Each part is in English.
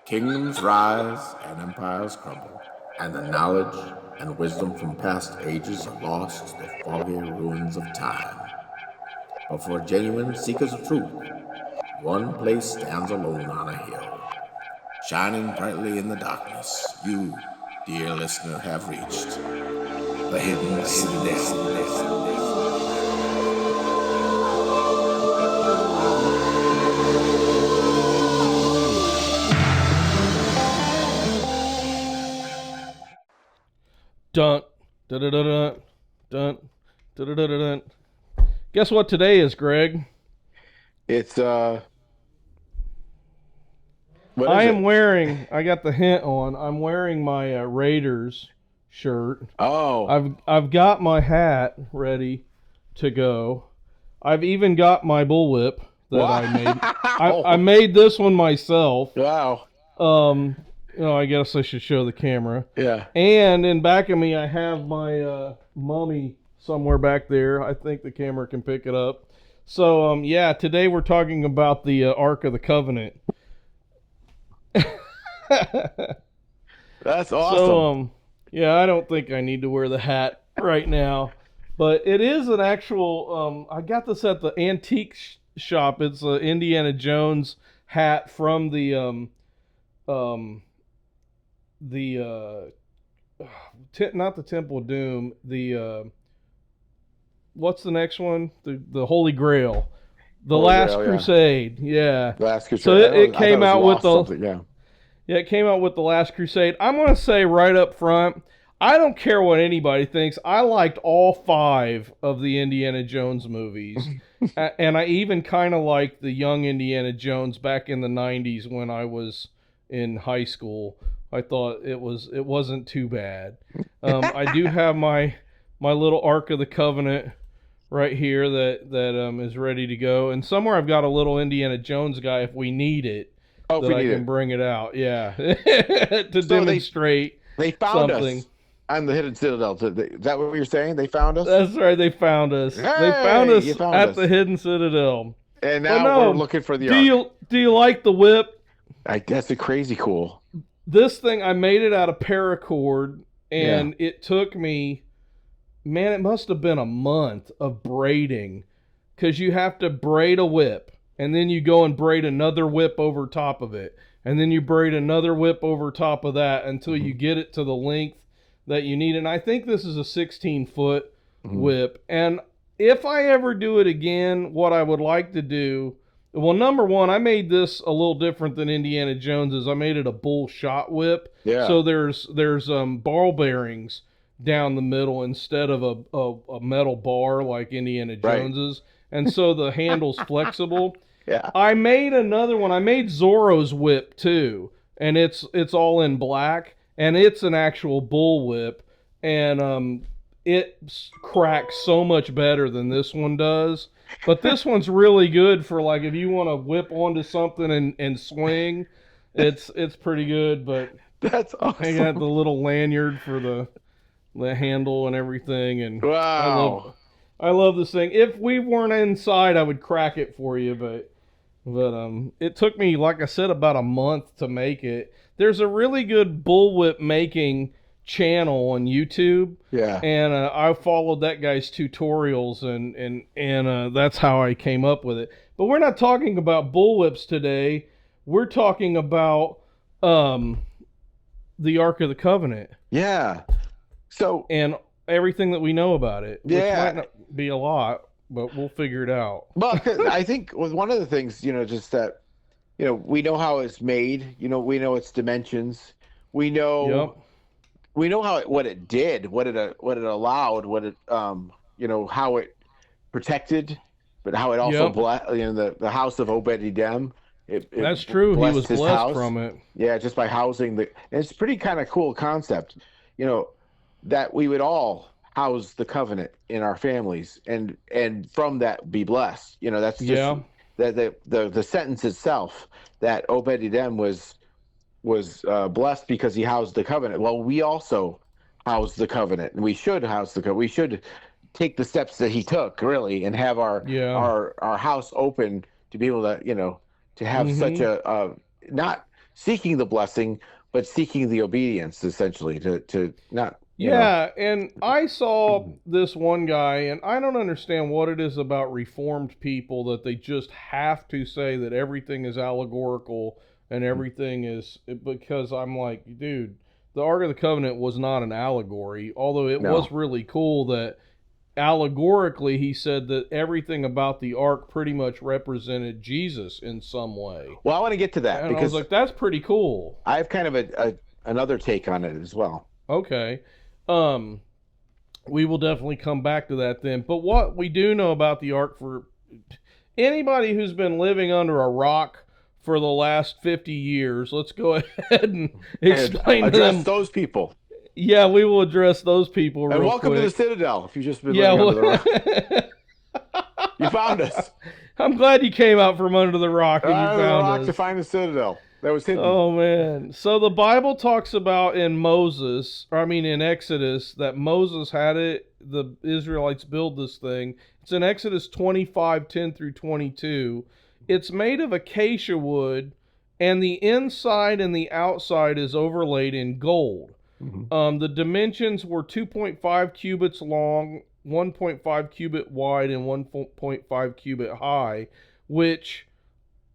Kingdoms rise and empires crumble, and the knowledge and wisdom from past ages are lost to the foggy ruins of time. But for genuine seekers of truth, one place stands alone on a hill, shining brightly in the darkness. You, dear listener, have reached the Hidden Citadel. Dun, dun, dun, dun, dun, dun, dun, dun, dun. Guess what today is, Greg? It's I am wearing. I got the hint on. I'm wearing my Raiders shirt. Oh, I've got my hat ready to go. I've even got my bullwhip that wow. I made. I made this one myself. Wow. I guess I should show the camera. Yeah. And in back of me, I have my mummy somewhere back there. I think the camera can pick it up. So, today we're talking about the Ark of the Covenant. That's awesome. So, I don't think I need to wear the hat right now. But it is an actual, I got this at the antique shop. It's an Indiana Jones hat from the not the Temple of Doom, what's the next one? The Holy Grail. The Last Crusade. Yeah. Last Crusade. So it came out with yeah. Yeah, it came out with the Last Crusade. I'm going to say right up front, I don't care what anybody thinks. I liked all 5 of the Indiana Jones movies. And I even kind of liked the young Indiana Jones back in the 90s when I was in high school. I thought it wasn't too bad. I do have my little Ark of the Covenant right here that is ready to go. And somewhere I've got a little Indiana Jones guy if we need it. Oh, that I can bring it out. Yeah. To demonstrate they found something. Us on the Hidden Citadel. Is that what you're saying? They found us? That's right. They found us. Hey, they found us at the Hidden Citadel. And now we're looking for the Ark. Do you like the whip? That's crazy cool. This thing, I made it out of paracord, and it took me, man, it must have been a month of braiding, because you have to braid a whip, and then you go and braid another whip over top of it, and then you braid another whip over top of that until you get it to the length that you need. And I think this is a 16-foot whip, and if I ever do it again, what I would like to do, well, number one, I made this a little different than Indiana Jones's. I made it a bull shot whip. Yeah. So there's ball bearings down the middle instead of a metal bar like Indiana Jones's. Right. And so the handle's flexible. Yeah. I made another one. I made Zorro's whip too, and it's all in black, and it's an actual bull whip, and it cracks so much better than this one does. But this one's really good for, like, if you want to whip onto something and swing, it's pretty good. But that's awesome. I got the little lanyard for the handle and everything, and wow, I love this thing. If we weren't inside, I would crack it for you, but it took me, like I said, about a month to make it. There's a really good bullwhip making channel on YouTube. Yeah. And I followed that guy's tutorials, and that's how I came up with it. But we're not talking about bullwhips today. We're talking about the Ark of the Covenant. Yeah. So and everything that we know about it. Which might not be a lot, but we'll figure it out. Well, I think one of the things, just that, we know how it's made. We know its dimensions. We know. Yep. We know what it did, what it allowed, what it how it protected, but how it also blessed the house of Obed-Edom. That's true. He was blessed from it. Yeah, just by housing it's a pretty kind of cool concept, that we would all house the covenant in our families and from that be blessed. That's just the sentence itself, that Obed-Edom was blessed because he housed the covenant. Well, we also house the covenant, and we should house the covenant. We should take the steps that he took, really, and have our house open to be able to to have such a not seeking the blessing, but seeking the obedience, essentially, to not, Yeah, and I saw this one guy, and I don't understand what it is about Reformed people that they just have to say that everything is allegorical and everything is, because I'm like, dude, the Ark of the Covenant was not an allegory, although it No. was really cool that allegorically he said that everything about the Ark pretty much represented Jesus in some way. Well, I want to get to that And I was because like, that's pretty cool. I have kind of another take on it as well. Okay. Um, we will definitely come back to that then. But what we do know about the Ark, for anybody who's been living under a rock for the last 50 years, let's go ahead and explain and to address them. those people. Yeah, we will address those people real and welcome quick. to the Citadel. If you've just been living under the rock, you found us. I'm glad you came out from under the rock and you Under the found rock us to find the Citadel that was hidden. Oh man! So the Bible talks about in Exodus, that Moses had it. The Israelites build this thing. It's in Exodus 25:10 through 22. It's made of acacia wood, and the inside and the outside is overlaid in gold. Mm-hmm. The dimensions were 2.5 cubits long, 1.5 cubit wide, and 1.5 cubit high, which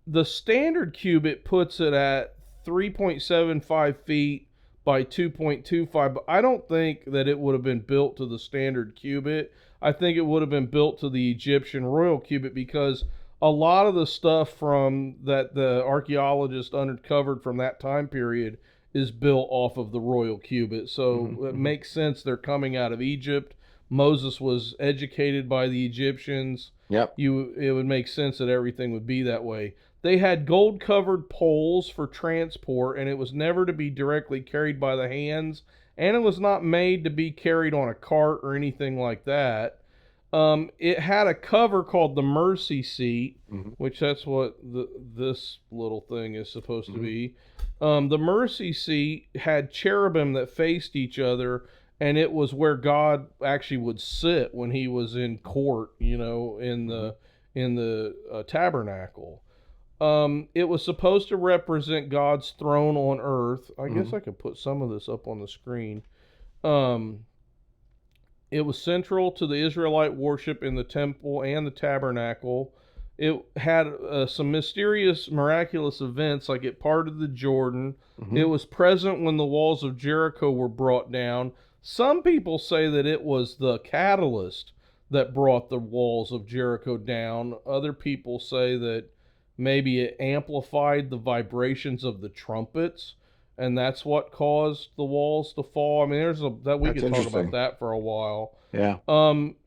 the standard cubit puts it at 3.75 feet by 2.25, but I don't think that it would have been built to the standard cubit. I think it would have been built to the Egyptian royal cubit, because a lot of the stuff from that the archaeologists uncovered from that time period is built off of the royal cubit. So it makes sense they're coming out of Egypt. Moses was educated by the Egyptians. Yep. It would make sense that everything would be that way. They had gold-covered poles for transport, and it was never to be directly carried by the hands, and it was not made to be carried on a cart or anything like that. It had a cover called the mercy seat, which that's what this little thing is supposed to be. The mercy seat had cherubim that faced each other, and it was where God actually would sit when he was in court, in the tabernacle. It was supposed to represent God's throne on earth. I guess I could put some of this up on the screen. It was central to the Israelite worship in the temple and the tabernacle. It had some mysterious, miraculous events, like it parted the Jordan. It was present when the walls of Jericho were brought down. Some people say that it was the catalyst that brought the walls of Jericho down. Other people say that maybe it amplified the vibrations of the trumpets, and that's what caused the walls to fall. I mean, we could talk about that for a while. Yeah.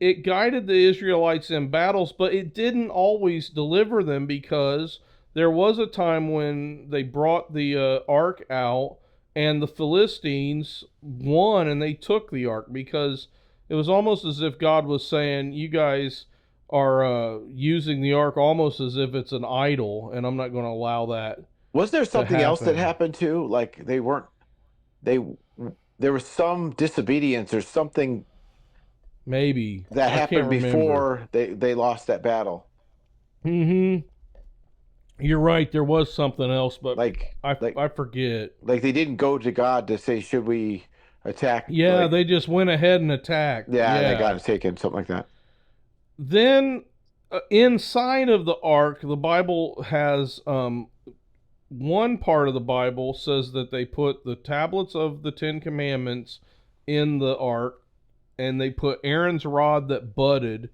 It guided the Israelites in battles, but it didn't always deliver them, because there was a time when they brought the ark out, and the Philistines won, and they took the ark, because it was almost as if God was saying, you guys are using the ark almost as if it's an idol, and I'm not going to allow that. Was there something else that happened too? Like there was some disobedience or something maybe that happened before they lost that battle. You're right, there was something else, but I forget. Like they didn't go to God to say, should we attack? Yeah, they just went ahead and attacked. Yeah, they got taken, something like that. Then inside of the ark, the Bible has one part of the Bible says that they put the tablets of the Ten Commandments in the ark, and they put Aaron's rod that budded,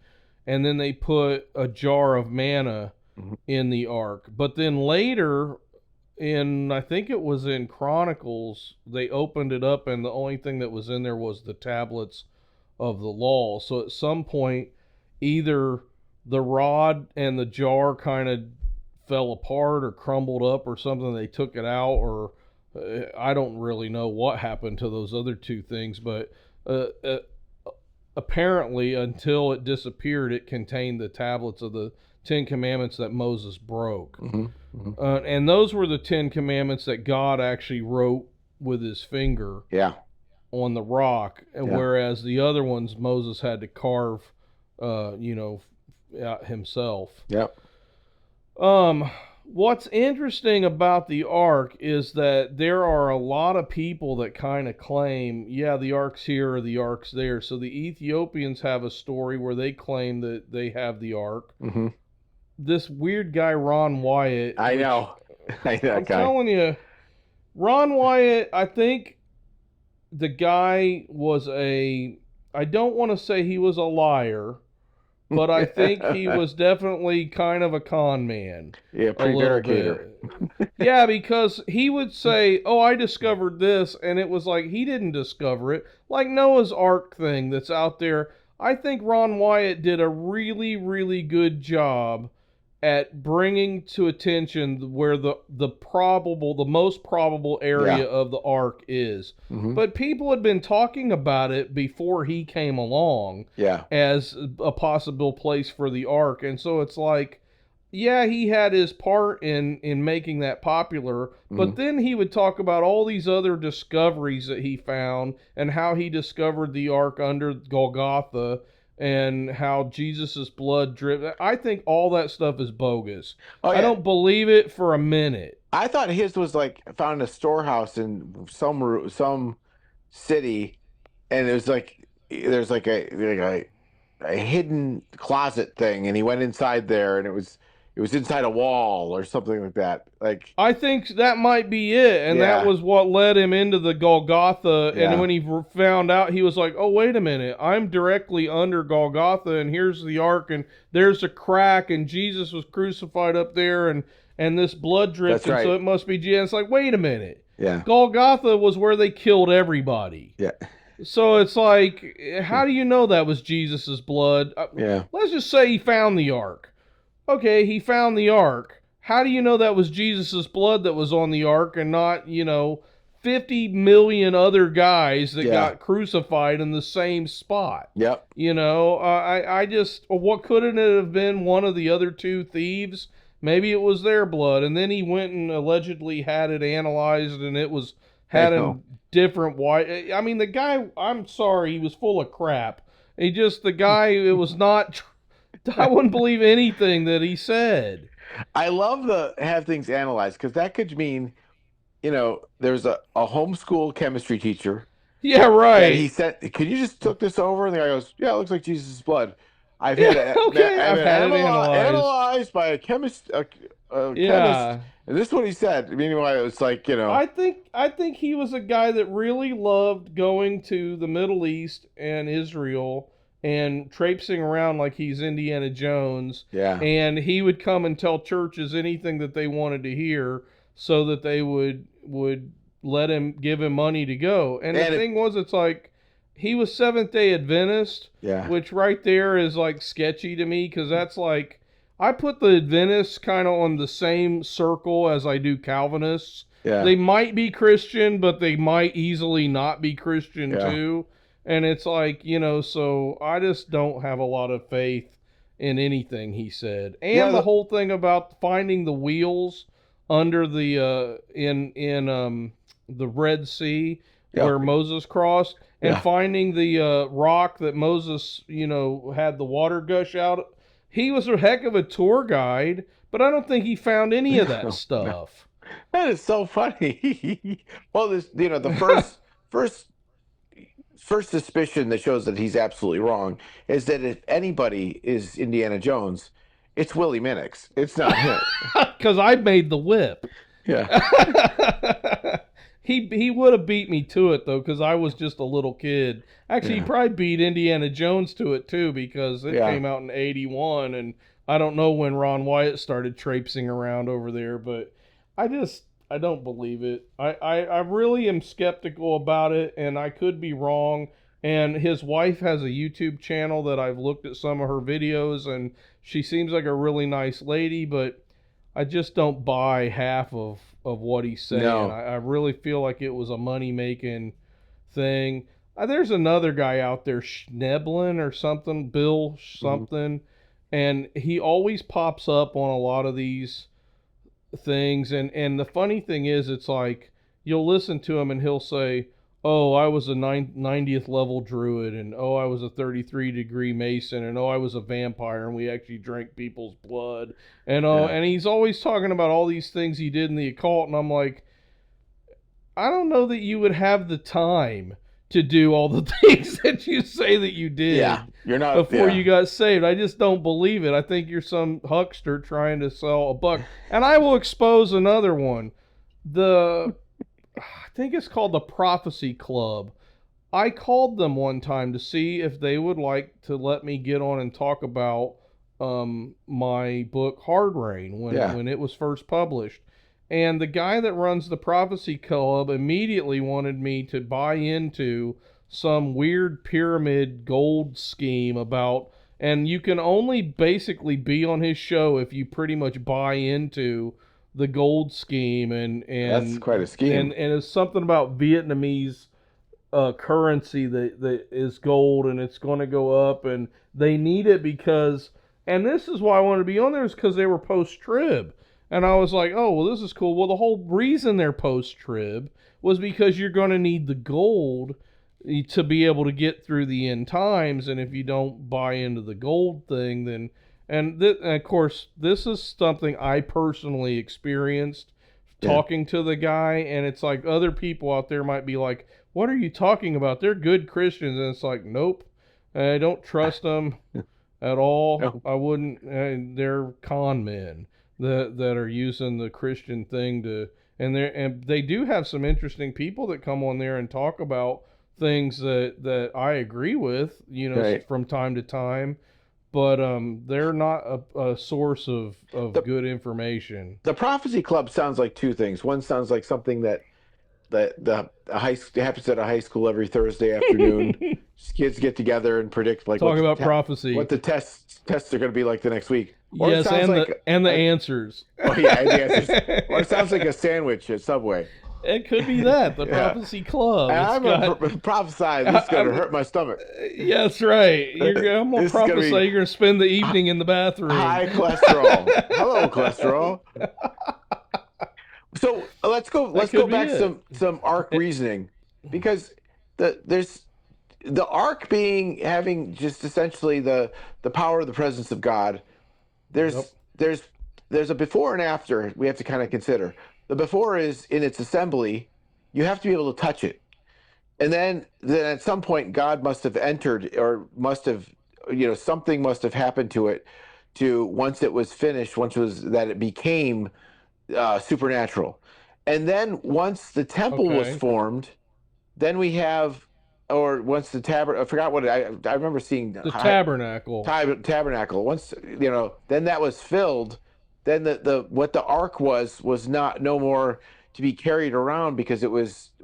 and then they put a jar of manna in the ark. But then later, I think it was in Chronicles, they opened it up, and the only thing that was in there was the tablets of the law. So at some point, either the rod and the jar kind of fell apart or crumbled up or something, they took it out, or I don't really know what happened to those other two things, but apparently until it disappeared, it contained the tablets of the Ten Commandments that Moses broke. And those were the Ten Commandments that God actually wrote with his finger on the rock, whereas the other ones Moses had to carve himself. What's interesting about the Ark is that there are a lot of people that kind of claim, yeah, the Ark's here or the Ark's there. So the Ethiopians have a story where they claim that they have the Ark. Mm-hmm. This weird guy, Ron Wyatt. I know. I'm telling you, Ron Wyatt, I think the guy was I don't want to say he was a liar, but I think he was definitely kind of a con man. Yeah, prevaricator. Yeah, because he would say, oh, I discovered this, and it was like he didn't discover it. Like Noah's Ark thing that's out there. I think Ron Wyatt did a really, really good job at bringing to attention where the most probable area of the Ark is. Mm-hmm. But people had been talking about it before he came along as a possible place for the Ark. And so it's like, yeah, he had his part in making that popular, but then he would talk about all these other discoveries that he found and how he discovered the Ark under Golgotha and how Jesus's blood dripped. I think all that stuff is bogus. I don't believe it for a minute. I thought his was like found in a storehouse in some city, and it was like there's like a hidden closet thing, and he went inside there, and it was inside a wall or something like that. Like, I think that might be it, and that was what led him into the Golgotha. And when he found out, he was like, "Oh, wait a minute! I'm directly under Golgotha, and here's the Ark, and there's a crack, and Jesus was crucified up there, and this blood dripped, and so it must be Jesus." It's like, wait a minute! Yeah, Golgotha was where they killed everybody. Yeah. So it's like, how do you know that was Jesus's blood? Let's just say he found the Ark. Okay, he found the Ark. How do you know that was Jesus' blood that was on the Ark and not, 50 million other guys that got crucified in the same spot? Yep. I just, what couldn't it have been one of the other two thieves? Maybe it was their blood, and then he went and allegedly had it analyzed, and it had a different white. I mean, the guy, I'm sorry, he was full of crap. The guy, it was not... I wouldn't believe anything that he said. I love have things analyzed, because that could mean, there's a homeschool chemistry teacher. Yeah, right. And he said, "Can you just took this over?" And the guy goes, "Yeah, it looks like Jesus' blood. I've had it analyzed by a chemist. Chemist." And this is what he said. Meanwhile, it was like, I think he was a guy that really loved going to the Middle East and Israel and traipsing around like he's Indiana Jones. Yeah. And he would come and tell churches anything that they wanted to hear so that they would give him money to go. And the thing was, it's like, he was Seventh-day Adventist, which right there is like sketchy to me, because that's like, I put the Adventists kind of on the same circle as I do Calvinists. Yeah. They might be Christian, but they might easily not be Christian too. And it's like, so I just don't have a lot of faith in anything he said. And the whole thing about finding the wheels under the in the Red Sea where Moses crossed, and finding the rock that Moses, had the water gush out. He was a heck of a tour guide, but I don't think he found any of that stuff. That is so funny. Well, the first suspicion that shows that he's absolutely wrong is that if anybody is Indiana Jones, it's Willy Minix. It's not him. Because I made the whip. Yeah. He would have beat me to it, though, because I was just a little kid. Actually, he probably beat Indiana Jones to it, too, because it came out in 81, and I don't know when Ron Wyatt started traipsing around over there, but I don't believe it. I really am skeptical about it, and I could be wrong. And his wife has a YouTube channel that I've looked at some of her videos, and she seems like a really nice lady, but I just don't buy half of what he's saying. No. I really feel like it was a money-making thing. There's another guy out there, Schneblin or something, Bill something, and he always pops up on a lot of these things. And the funny thing is, it's like, you'll listen to him and he'll say, oh, I was a 90th level druid, and oh, I was a 33-degree mason, and oh, I was a vampire, and we actually drank people's blood, and oh, Yeah. and he's always talking about all these things he did in the occult, and I'm like, I don't know that you would have the time to do all the things that you say that you did. Yeah, you're not before yeah. you got saved. I just don't believe it. I think you're some huckster trying to sell a buck. And I will expose another one. I think it's called the Prophecy Club. I called them one time to see if they would like to let me get on and talk about my book Hard Rain when it was first published. And the guy that runs the Prophecy Club immediately wanted me to buy into some weird pyramid gold scheme about, and you can only basically be on his show if you pretty much buy into the gold scheme, and That's quite a scheme. and it's something about Vietnamese currency that is gold, and it's going to go up, and they need it because, and this is why I wanted to be on there, is because they were post-trib. And I was like, oh, well, this is cool. Well, the whole reason they're post-trib was because you're going to need the gold to be able to get through the end times. And if you don't buy into the gold thing, then... And of course, this is something I personally experienced talking to the guy. And it's like other people out there might be like, what are you talking about? They're good Christians. And it's like, nope, I don't trust them at all. No. I wouldn't. They're con men that are using the Christian thing to, and they do have some interesting people that come on there and talk about things that I agree with, from time to time, but they're not a source of good information. The Prophecy Club sounds like two things. One sounds like something that happens at a high school every Thursday afternoon. Kids get together and predict talk about prophecy, what the tests are going to be like the next week. Or yes, and the answers. Oh yeah, and the answers. Or it sounds like a sandwich at Subway. It could be that the Prophecy Club. I'm gonna prophesy this is gonna hurt my stomach. Yeah, that's right. I'm gonna prophesy you're gonna spend the evening in the bathroom. High cholesterol. Hello, cholesterol. So let's go back some arc reasoning, because there's the arc having just essentially the power of the presence of God. There's a before and after we have to kind of consider. The before is in its assembly, you have to be able to touch it, and then at some point God must have entered, or must have, something must have happened to it, once it was finished, that it became supernatural. And then once the temple was formed, then we have, or once the tabernacle, I forgot what I remember seeing the tabernacle. Tabernacle. Once then that was filled. Then what the ark was no more to be carried around, because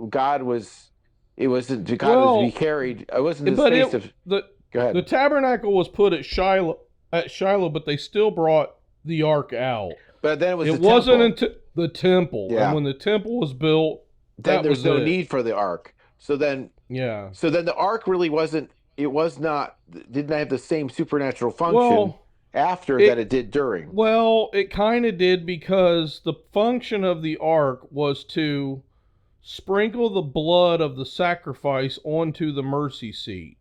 God was to be carried. It wasn't the space of. Go ahead. The tabernacle was put at Shiloh, but they still brought the ark out. But then it wasn't until the temple. Yeah. And when the temple was built, then there's no need for the ark. So then the ark really wasn't. It didn't have the same supernatural function after that it did during. Well, it kind of did, because the function of the ark was to sprinkle the blood of the sacrifice onto the mercy seat,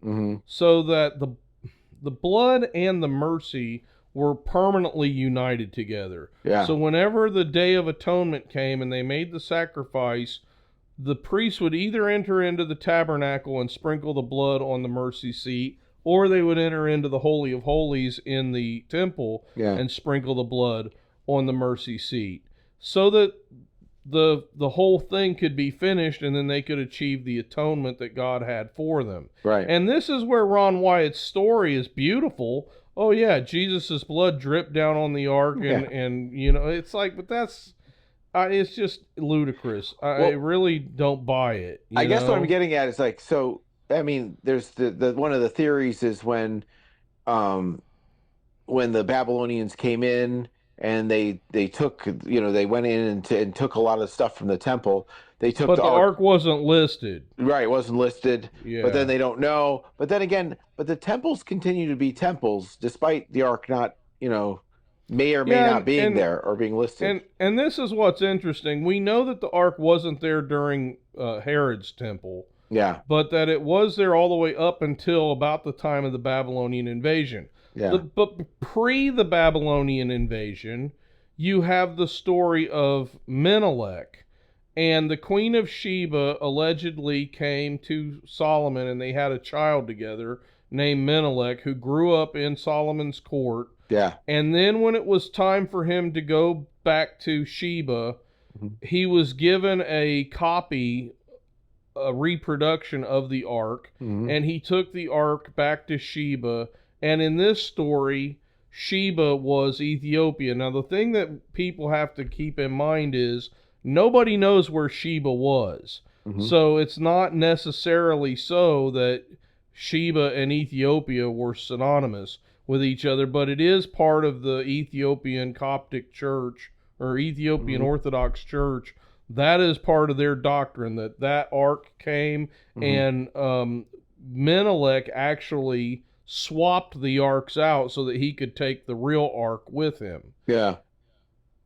so that the blood and the mercy were permanently united together. Yeah. So whenever the Day of Atonement came and they made the sacrifice, the priest would either enter into the tabernacle and sprinkle the blood on the mercy seat, or they would enter into the Holy of Holies in the temple and sprinkle the blood on the mercy seat, so that the whole thing could be finished, and then they could achieve the atonement that God had for them. Right. And this is where Ron Wyatt's story is beautiful. Oh yeah, Jesus' blood dripped down on the ark, and it's like, but that's it's just ludicrous. I really don't buy it. I guess what I'm getting at is like, so I mean, there's the one of the theories is when the Babylonians came in and they took, they went in and took a lot of stuff from the temple. They took, but the ark wasn't listed. Right, it wasn't listed. Yeah. But then they don't know. But then again, the temples continue to be temples despite the ark not, may or may not being there or being listed. And this is what's interesting. We know that the ark wasn't there during Herod's temple. Yeah. but that it was there all the way up until about the time of the Babylonian invasion. Yeah. But pre the Babylonian invasion, you have the story of Menelik, and the Queen of Sheba allegedly came to Solomon, and they had a child together named Menelik, who grew up in Solomon's court. Yeah. And then when it was time for him to go back to Sheba, Mhm. he was given a copy, a reproduction of the ark, Mhm. and he took the ark back to Sheba. And in this story, Sheba was Ethiopia. Now, the thing that people have to keep in mind is nobody knows where Sheba was. Mhm. So it's not necessarily so that Sheba and Ethiopia were synonymous with each other, but it is part of the Ethiopian Coptic Church or Ethiopian Mhm. Orthodox Church. That is part of their doctrine, that ark came, Mhm. and Menelik actually swapped the arks out so that he could take the real ark with him. Yeah.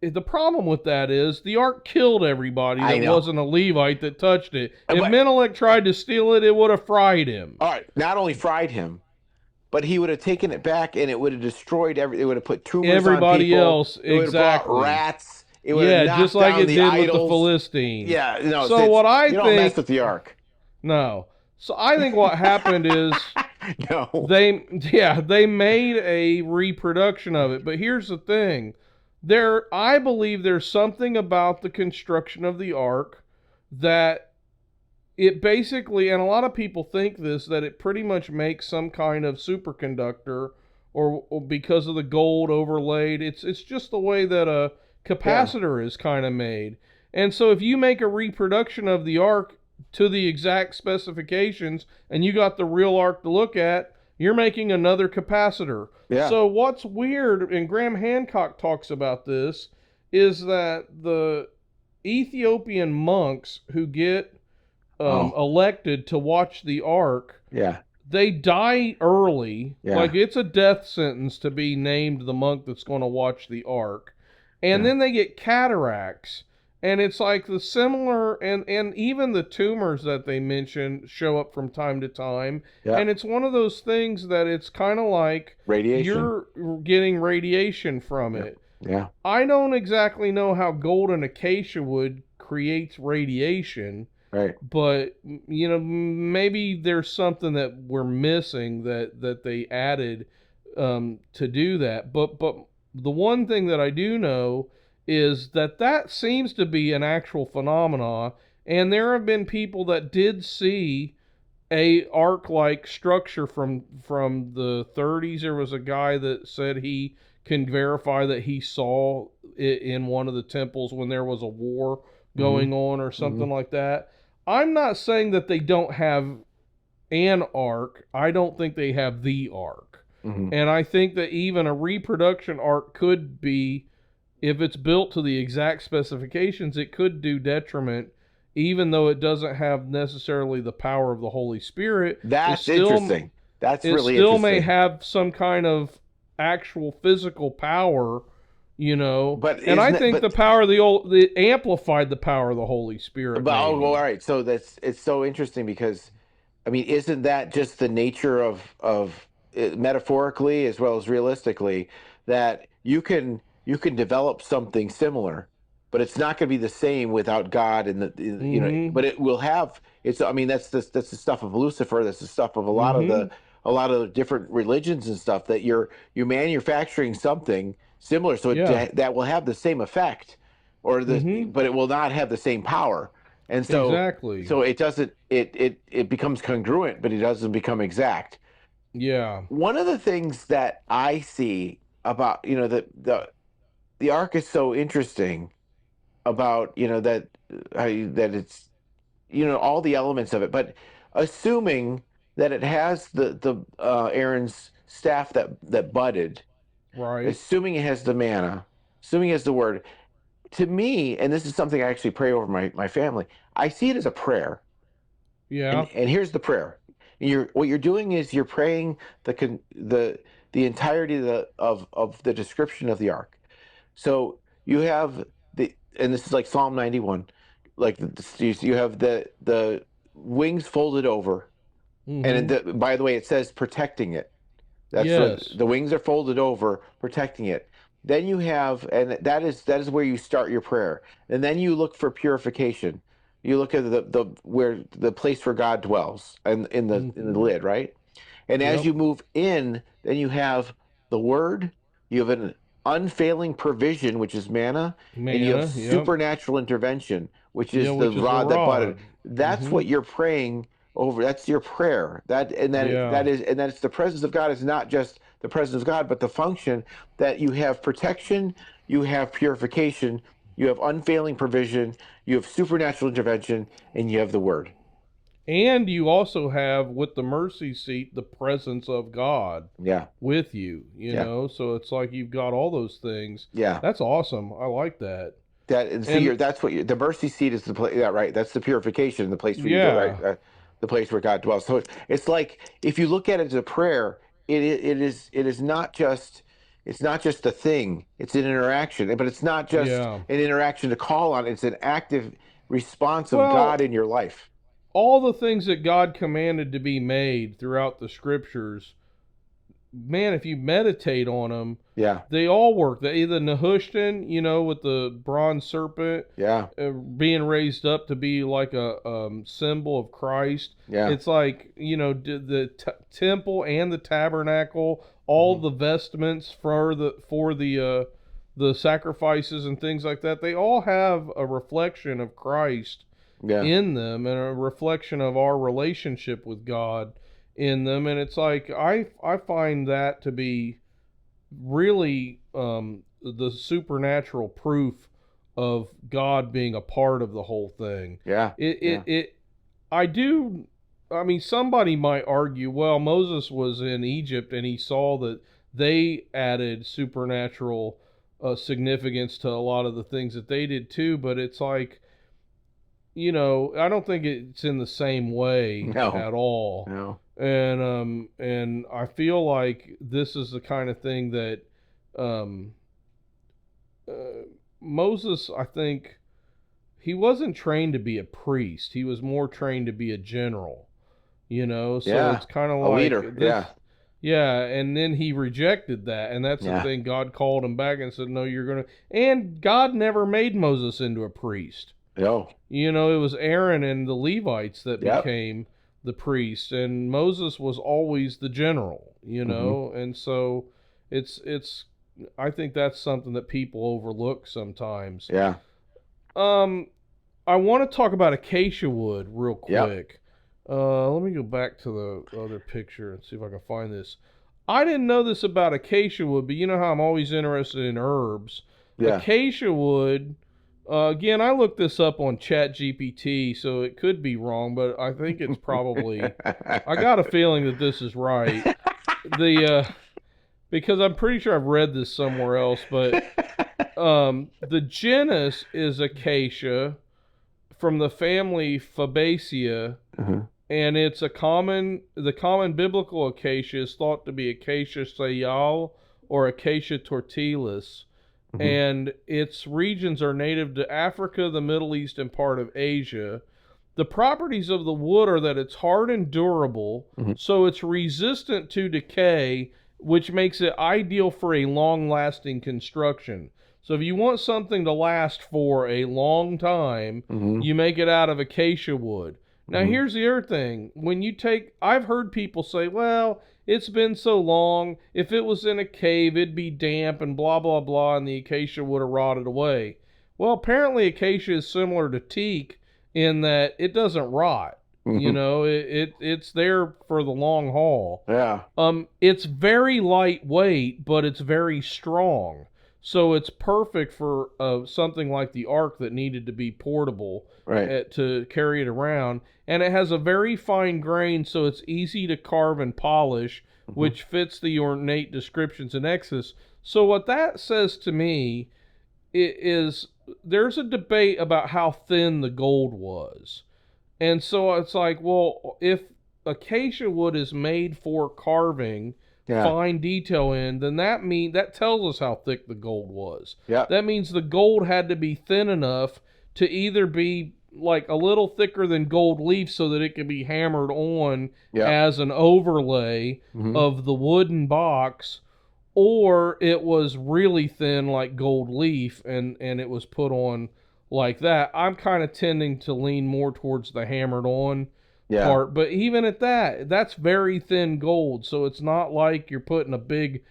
The problem with that is the ark killed everybody I that know. wasn't a Levite that touched it. If But- Menelik tried to steal it, it would have fried him. All right. Not only fried him, but he would have taken it back, and it would have destroyed It would have put tumors Everybody on people. else, It would have exactly. brought rats. It would have knocked just like down it the did idols. with the Philistines. Yeah. No. So what I you don't mess think, with the ark. no. So I think what happened is No. they made a reproduction of it. But here's the thing. I believe there's something about the construction of the ark that it basically, and a lot of people think this, that it pretty much makes some kind of superconductor or because of the gold overlaid. It's just the way that a capacitor is kind of made. And so if you make a reproduction of the ark to the exact specifications and you got the real ark to look at, you're making another capacitor. Yeah. So what's weird, and Graham Hancock talks about this, is that the Ethiopian monks who get elected to watch the ark, Yeah. they die early. Yeah. Like it's a death sentence to be named the monk that's going to watch the ark. And Yeah. then they get cataracts. And it's like the similar, and even the tumors that they mention show up from time to time. Yeah. And it's one of those things that it's kind of like Radiation. you're getting radiation from it. Yeah. I don't exactly know how golden acacia wood creates radiation, Right. but maybe there's something that we're missing that they added to do that. But the one thing that I do know is that seems to be an actual phenomena, and there have been people that did see a ark-like structure from the 30s. There was a guy that said he can verify that he saw it in one of the temples when there was a war going on or something like that. I'm not saying that they don't have an ark. I don't think they have the ark. And I think that even a reproduction ark could be, if it's built to the exact specifications, it could do detriment, even though it doesn't have necessarily the power of the Holy Spirit. That's interesting. That's really interesting. It still may have some kind of actual physical power, But and I think the power of the amplified the power of the Holy Spirit. But all right. So it's so interesting because, I mean, isn't that just the nature of metaphorically as well as realistically, that you can develop something similar, but it's not going to be the same without God and but it will have I mean, that's the stuff of Lucifer. That's the stuff of a lot of the different religions and stuff, that you're manufacturing something similar, so that will have the same effect, or but it will not have the same power. And so exactly. So it doesn't. It becomes congruent, but it doesn't become exact. Yeah. One of the things that I see about the ark is so interesting about that it's all the elements of it, but assuming that it has the Aaron's staff that budded, right? Assuming it has the manna, assuming it has the word. To me, and this is something I actually pray over my family, I see it as a prayer. Yeah. And here's the prayer. What you're doing is you're praying the entirety of the description of the ark. So you have and this is like Psalm 91, like you have the wings folded over, and by the way, it says protecting it. That's what Yes. the wings are folded over, protecting it. Then you have, and that is where you start your prayer, and then you look for purification. You look at the where the place where God dwells, and in the lid, right? And as Yep. you move in, then you have the word, you have an unfailing provision, which is manna, and you have Manna. Yep. supernatural intervention, which Yeah, is the which is the rod that budded. rod. That's what you're praying over. That's your prayer. Yeah. And that it's the presence of God is not just the presence of God, but the function that you have protection, you have purification, you have unfailing provision, you have supernatural intervention, and you have the word. And you also have, with the mercy seat, the presence of God Yeah. with you, you Yeah. know? So it's like you've got all those things. Yeah. That's awesome. I like that. That's what the mercy seat is the place. Yeah, right. That's the purification, the place where you go, Yeah. right? The place where God dwells. So it's like if you look at it as a prayer, it is not just it's not just a thing. It's an interaction, but it's not just Yeah. an interaction to call on. It's an active response of God Well, in your life. all the things that God commanded to be made throughout the scriptures, man, if you meditate on them, Yeah. they all work. Either Nehushtan, you know, with the bronze serpent, Yeah. being raised up to be like a symbol of Christ. Yeah. It's like, you know, the temple and the tabernacle, all the vestments for the sacrifices and things like that. They all have a reflection of Christ Yeah. in them and a reflection of our relationship with God in them. And it's like I find that to be really the supernatural proof of God being a part of the whole thing. Yeah. I mean, somebody might argue, well, Moses was in Egypt and he saw that they added supernatural significance to a lot of the things that they did too, but it's like, you know, I don't think it's in the same way No. at all. No. And I feel like this is the kind of thing that um, Moses, I think, he wasn't trained to be a priest. He was more trained to be a general, you know? So Yeah. it's kind of A like leader. Yeah. Yeah, and then he rejected that, and that's the Yeah. thing. God called him back and said, "No, you're gonna." And God never made Moses into a priest. No. You know, it was Aaron and the Levites that Yep. became the priests, and Moses was always the general. You know, and so it's. I think that's something that people overlook sometimes. Yeah. I want to talk about acacia wood real Yep. quick. Let me go back to the other picture and see if I can find this. I didn't know this about acacia wood, but you know how I'm always interested in herbs. Yeah. Acacia wood, again, I looked this up on ChatGPT, so it could be wrong, but I think it's probably, I got a feeling that this is right. Because I'm pretty sure I've read this somewhere else, but the genus is acacia from the family Fabaceae, and it's the common biblical acacia is thought to be Acacia sayal or Acacia tortilis, and its regions are native to Africa, the Middle East, and part of Asia. The properties of the wood are that it's hard and durable, so it's resistant to decay, which makes it ideal for a long-lasting construction. So if you want something to last for a long time, you make it out of acacia wood. Now, here's the other thing. I've heard people say, well, it's been so long. If it was in a cave, it'd be damp and blah, blah, blah, and the acacia would have rotted away. Well, apparently acacia is similar to teak in that it doesn't rot. You know, it's there for the long haul. Yeah. It's very lightweight, but it's very strong. So it's perfect for something like the Ark that needed to be portable, Right. to carry it around. And it has a very fine grain, so it's easy to carve and polish, which fits the ornate descriptions in Exodus. So what that says to me is there's a debate about how thin the gold was. And so it's like, well, if acacia wood is made for carving, fine detail in, then that tells us how thick the gold was. Yeah. That means the gold had to be thin enough to either be like a little thicker than gold leaf so that it can be hammered on Yep. as an overlay of the wooden box, or it was really thin like gold leaf and it was put on like that. I'm kind of tending to lean more towards the hammered on part, but even at that, that's very thin gold, so it's not like you're putting a big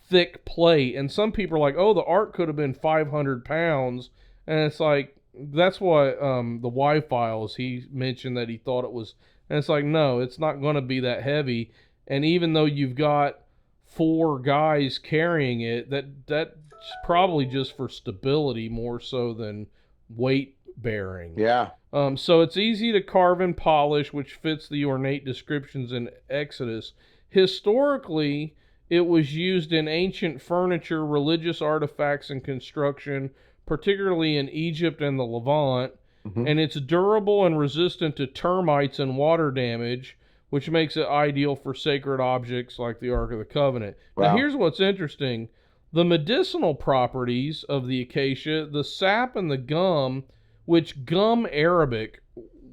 thick plate. And some people are like, oh, the art could have been 500 pounds, and it's like, that's what the Y-Files, he mentioned that he thought it was, and it's like, no, it's not going to be that heavy. And even though you've got 4 guys carrying it, that's probably just for stability more so than weight bearing. Yeah. So it's easy to carve and polish, which fits the ornate descriptions in Exodus. Historically, it was used in ancient furniture, religious artifacts, and construction, particularly in Egypt and the Levant. And it's durable and resistant to termites and water damage, which makes it ideal for sacred objects like the Ark of the Covenant. Wow. Now, here's what's interesting. The medicinal properties of the acacia, the sap and the gum, which gum arabic,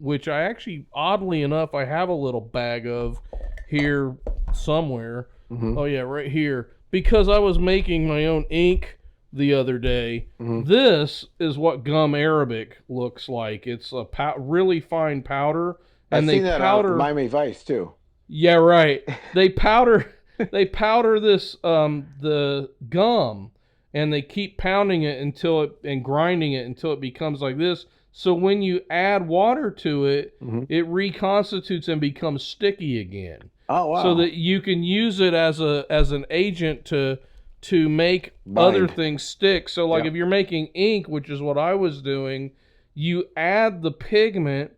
which I actually, oddly enough, I have a little bag of here somewhere. Oh, yeah, right here. Because I was making my own ink the other day. This is what gum arabic looks like. It's a really fine powder. And I've seen that on Miami Vice, too. Yeah, right. They powder this the gum, and they keep pounding it and grinding it until it becomes like this. So when you add water to it, it reconstitutes and becomes sticky again. Oh, wow. So that you can use it as an agent to make other things stick. So like if you're making ink, which is what I was doing, you add the pigment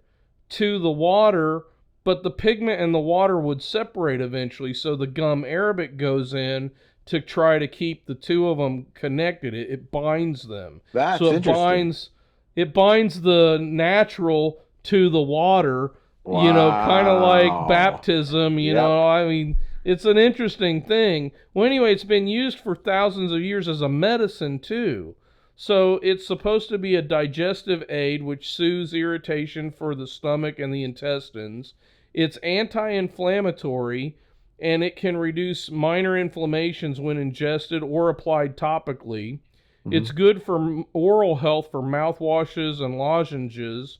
to the water, but the pigment and the water would separate eventually. So the gum arabic goes in to try to keep the two of them connected. It binds them. That's so interesting. It binds the natural to the water. Wow. You know, kind of like baptism, you know, I mean, it's an interesting thing. Well, anyway, it's been used for thousands of years as a medicine, too. So it's supposed to be a digestive aid, which soothes irritation for the stomach and the intestines. It's anti-inflammatory, and it can reduce minor inflammations when ingested or applied topically. It's good for oral health for mouthwashes and lozenges.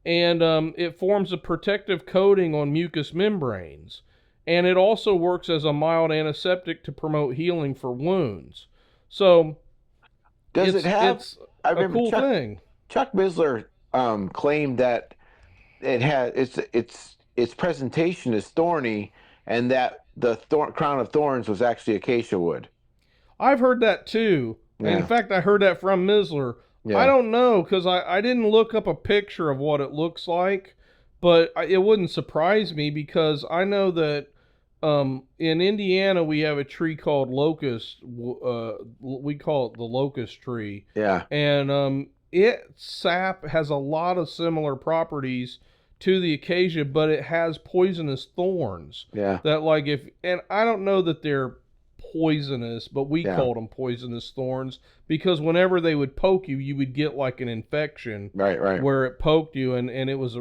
And it forms a protective coating on mucous membranes. And it also works as a mild antiseptic to promote healing for wounds. So it's a cool thing. Chuck Missler claimed that it had its presentation is thorny, and that the crown of thorns was actually acacia wood. I've heard that too. Yeah. And in fact, I heard that from Missler. Yeah. I don't know, because I didn't look up a picture of what it looks like, but it wouldn't surprise me, because I know that in Indiana we have a tree called locust. We call it the locust tree. Yeah. And its sap has a lot of similar properties to the acacia, but it has poisonous thorns. Yeah. That and I don't know that they're poisonous, but we called them poisonous thorns, because whenever they would poke you, you would get like an infection where it poked you, and it was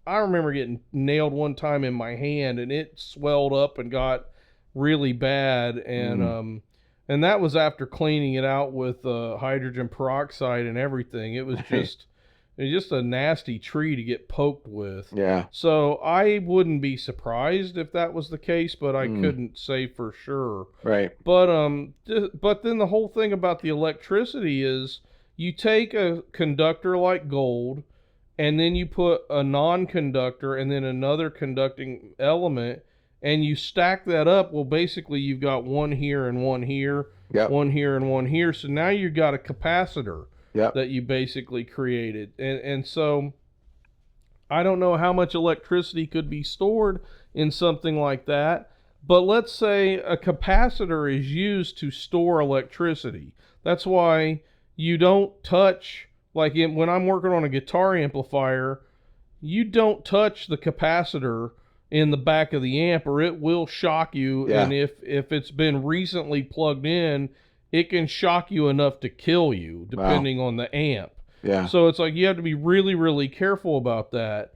I remember getting nailed one time in my hand, and it swelled up and got really bad, and that was after cleaning it out with hydrogen peroxide and everything. It was just a nasty tree to get poked with. Yeah. So I wouldn't be surprised if that was the case, but I couldn't say for sure. Right. But then the whole thing about the electricity is, you take a conductor like gold, and then you put a non-conductor and then another conducting element, and you stack that up. Well, basically you've got one here and one here, one here and one here. So now you've got a capacitor. That you basically created. And so I don't know how much electricity could be stored in something like that, but let's say a capacitor is used to store electricity. That's why you don't touch, when I'm working on a guitar amplifier, you don't touch the capacitor in the back of the amp, or it will shock you. Yeah. And if it's been recently plugged in, it can shock you enough to kill you, depending on the amp. Yeah. So it's like you have to be really, really careful about that.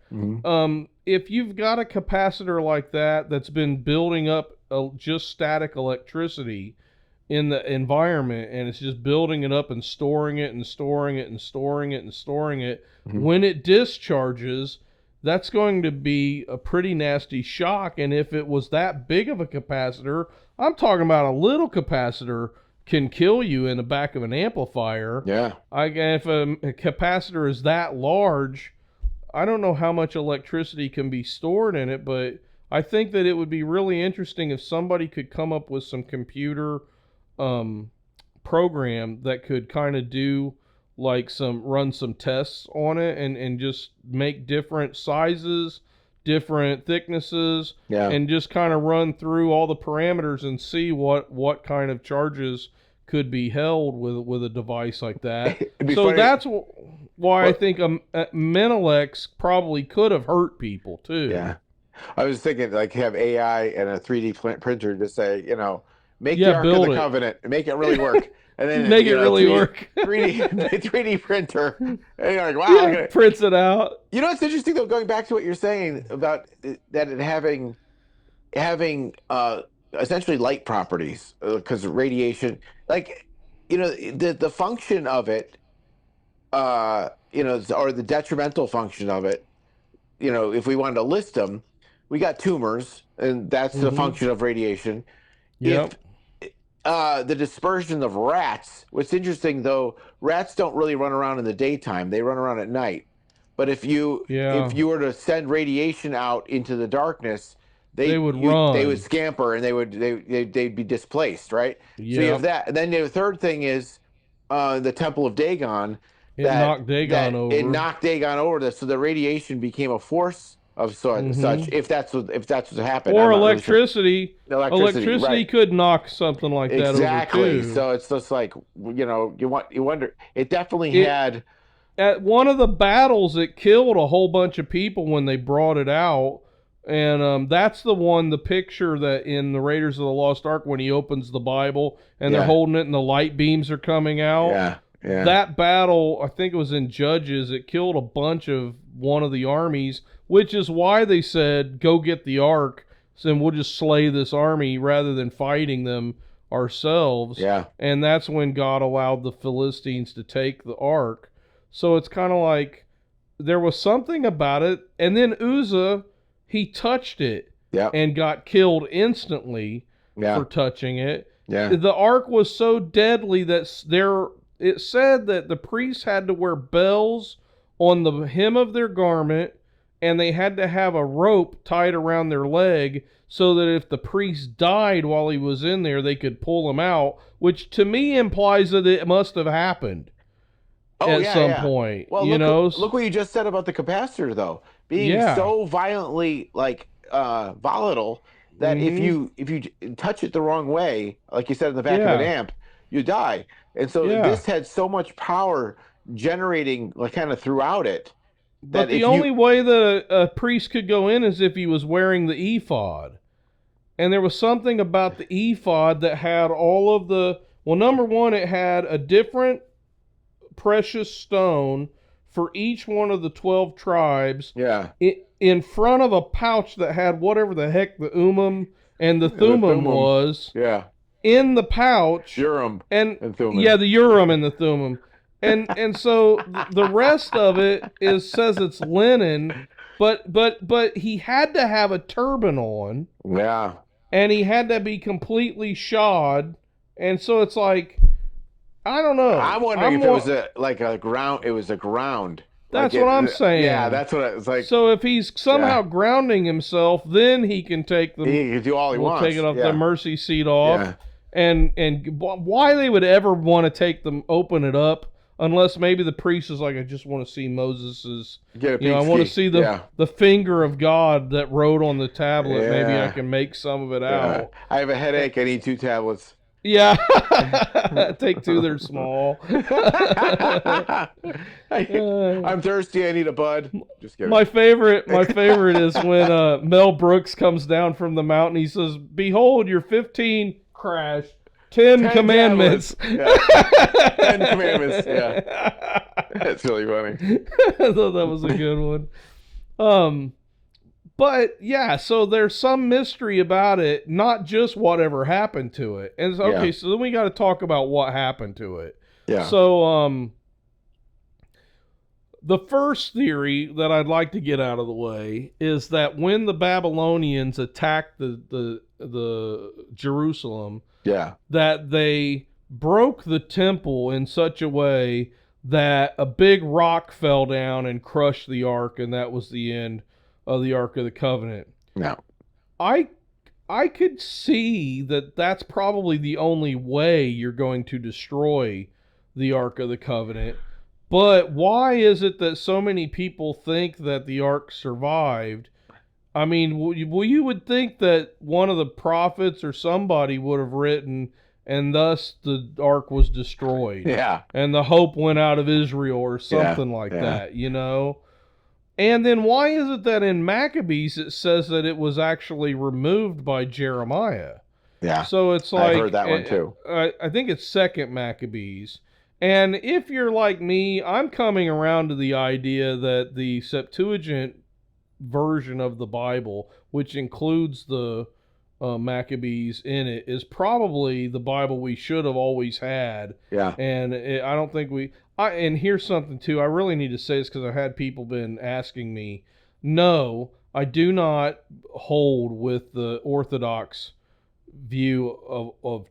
If you've got a capacitor like that that's been building up just static electricity in the environment, and it's just building it up and storing it and storing it and storing it and storing it, when it discharges, that's going to be a pretty nasty shock. And if it was that big of a capacitor, I'm talking about a little capacitor can kill you in the back of an amplifier. Yeah. If a capacitor is that large, I don't know how much electricity can be stored in it, but I think that it would be really interesting if somebody could come up with some computer program that could kind of do like run some tests on it and just make different sizes, different thicknesses, and just kind of run through all the parameters and see what kind of charges could be held with a device like that. So funny. That's why I think a Menelex probably could have hurt people too. Yeah. I was thinking like have AI and a 3D printer to say, make the Ark of the Covenant and make it really work. And then make it really work. 3D printer. And you're like, wow. Yeah, prints it out. It's interesting though, going back to what you're saying about that it having essentially light properties, because radiation, like, the function of it, or the detrimental function of it, if we wanted to list them, we got tumors, and that's the function of radiation. Yep. The dispersion of rats. What's interesting though, rats don't really run around in the daytime; they run around at night. But if you were to send radiation out into the darkness, they would run. They would scamper, and they'd be displaced, right? Yep. So you have that, and then the third thing is the Temple of Dagon. It knocked Dagon over. It knocked Dagon over. So the radiation became a force of such. If that's what happened, or electricity. Really electricity right. could knock something like that over too. So it's just like you wonder. It definitely had. At one of the battles, it killed a whole bunch of people when they brought it out. And that's the picture that in the Raiders of the Lost Ark, when he opens the Bible and they're holding it and the light beams are coming out. Yeah. That battle, I think it was in Judges, it killed a bunch of one of the armies, which is why they said, go get the Ark, so we'll just slay this army rather than fighting them ourselves. Yeah. And that's when God allowed the Philistines to take the Ark. So it's kind of like there was something about it. And then Uzzah, he touched it and got killed instantly for touching it. Yeah. The Ark was so deadly that it said that the priests had to wear bells on the hem of their garment, and they had to have a rope tied around their leg so that if the priest died while he was in there, they could pull him out, which to me implies that it must have happened at some point. Well, look what you just said about the capacitor, though, being so violently volatile that if you touch it the wrong way, like you said in the back of an amp, you die. And so this had so much power generating kind of throughout it. But the only way that a priest could go in is if he was wearing the ephod. And there was something about the ephod that had all of the... Well, number one, it had a different precious stone for each one of the 12 tribes. Yeah. In front of a pouch that had whatever the heck the and the Thummim was. Yeah. In the pouch. Urim and Thummim. Yeah, the Urim and the Thummim. And so the rest of it says it's linen, but he had to have a turban on. Yeah. And he had to be completely shod. And so it's like, I don't know. I'm wondering if it was a ground. It was a ground. That's what I'm saying. Yeah, that's what it's like. So if he's somehow grounding himself, then he can take he can do all he wants. Take it off the mercy seat off. Yeah. And why they would ever want to open it up, unless maybe the priest is like, I just want to see Moses's. I want to see the finger of God that wrote on the tablet. Yeah. Maybe I can make some of it out. I have a headache. I need 2 tablets. Yeah, take 2. They're small. I'm thirsty. I need a bud. Just kidding. My favorite is when Mel Brooks comes down from the mountain. He says, "Behold, your 15 crash, 10 commandments." Yeah. 10 commandments. Yeah, That's really funny. I thought that was a good one. But yeah, so there's some mystery about it, not just whatever happened to it. And so, okay, so then we got to talk about what happened to it. Yeah. So, the first theory that I'd like to get out of the way is that when the Babylonians attacked the Jerusalem, that they broke the temple in such a way that a big rock fell down and crushed the ark, and that was the end of the Ark of the Covenant. No. I could see that that's probably the only way you're going to destroy the Ark of the Covenant. But why is it that so many people think that the Ark survived? I mean, you would think that one of the prophets or somebody would have written, and thus the Ark was destroyed. Yeah. And the hope went out of Israel or something like that, you know? And then why is it that in Maccabees it says that it was actually removed by Jeremiah? Yeah. So it's like... I heard that one too. I think it's 2nd Maccabees. And if you're like me, I'm coming around to the idea that the Septuagint version of the Bible, which includes the Maccabees in it, is probably the Bible we should have always had. Yeah. And I don't think and here's something too, I really need to say this because I've had people been asking me. No, I do not hold with the Orthodox view of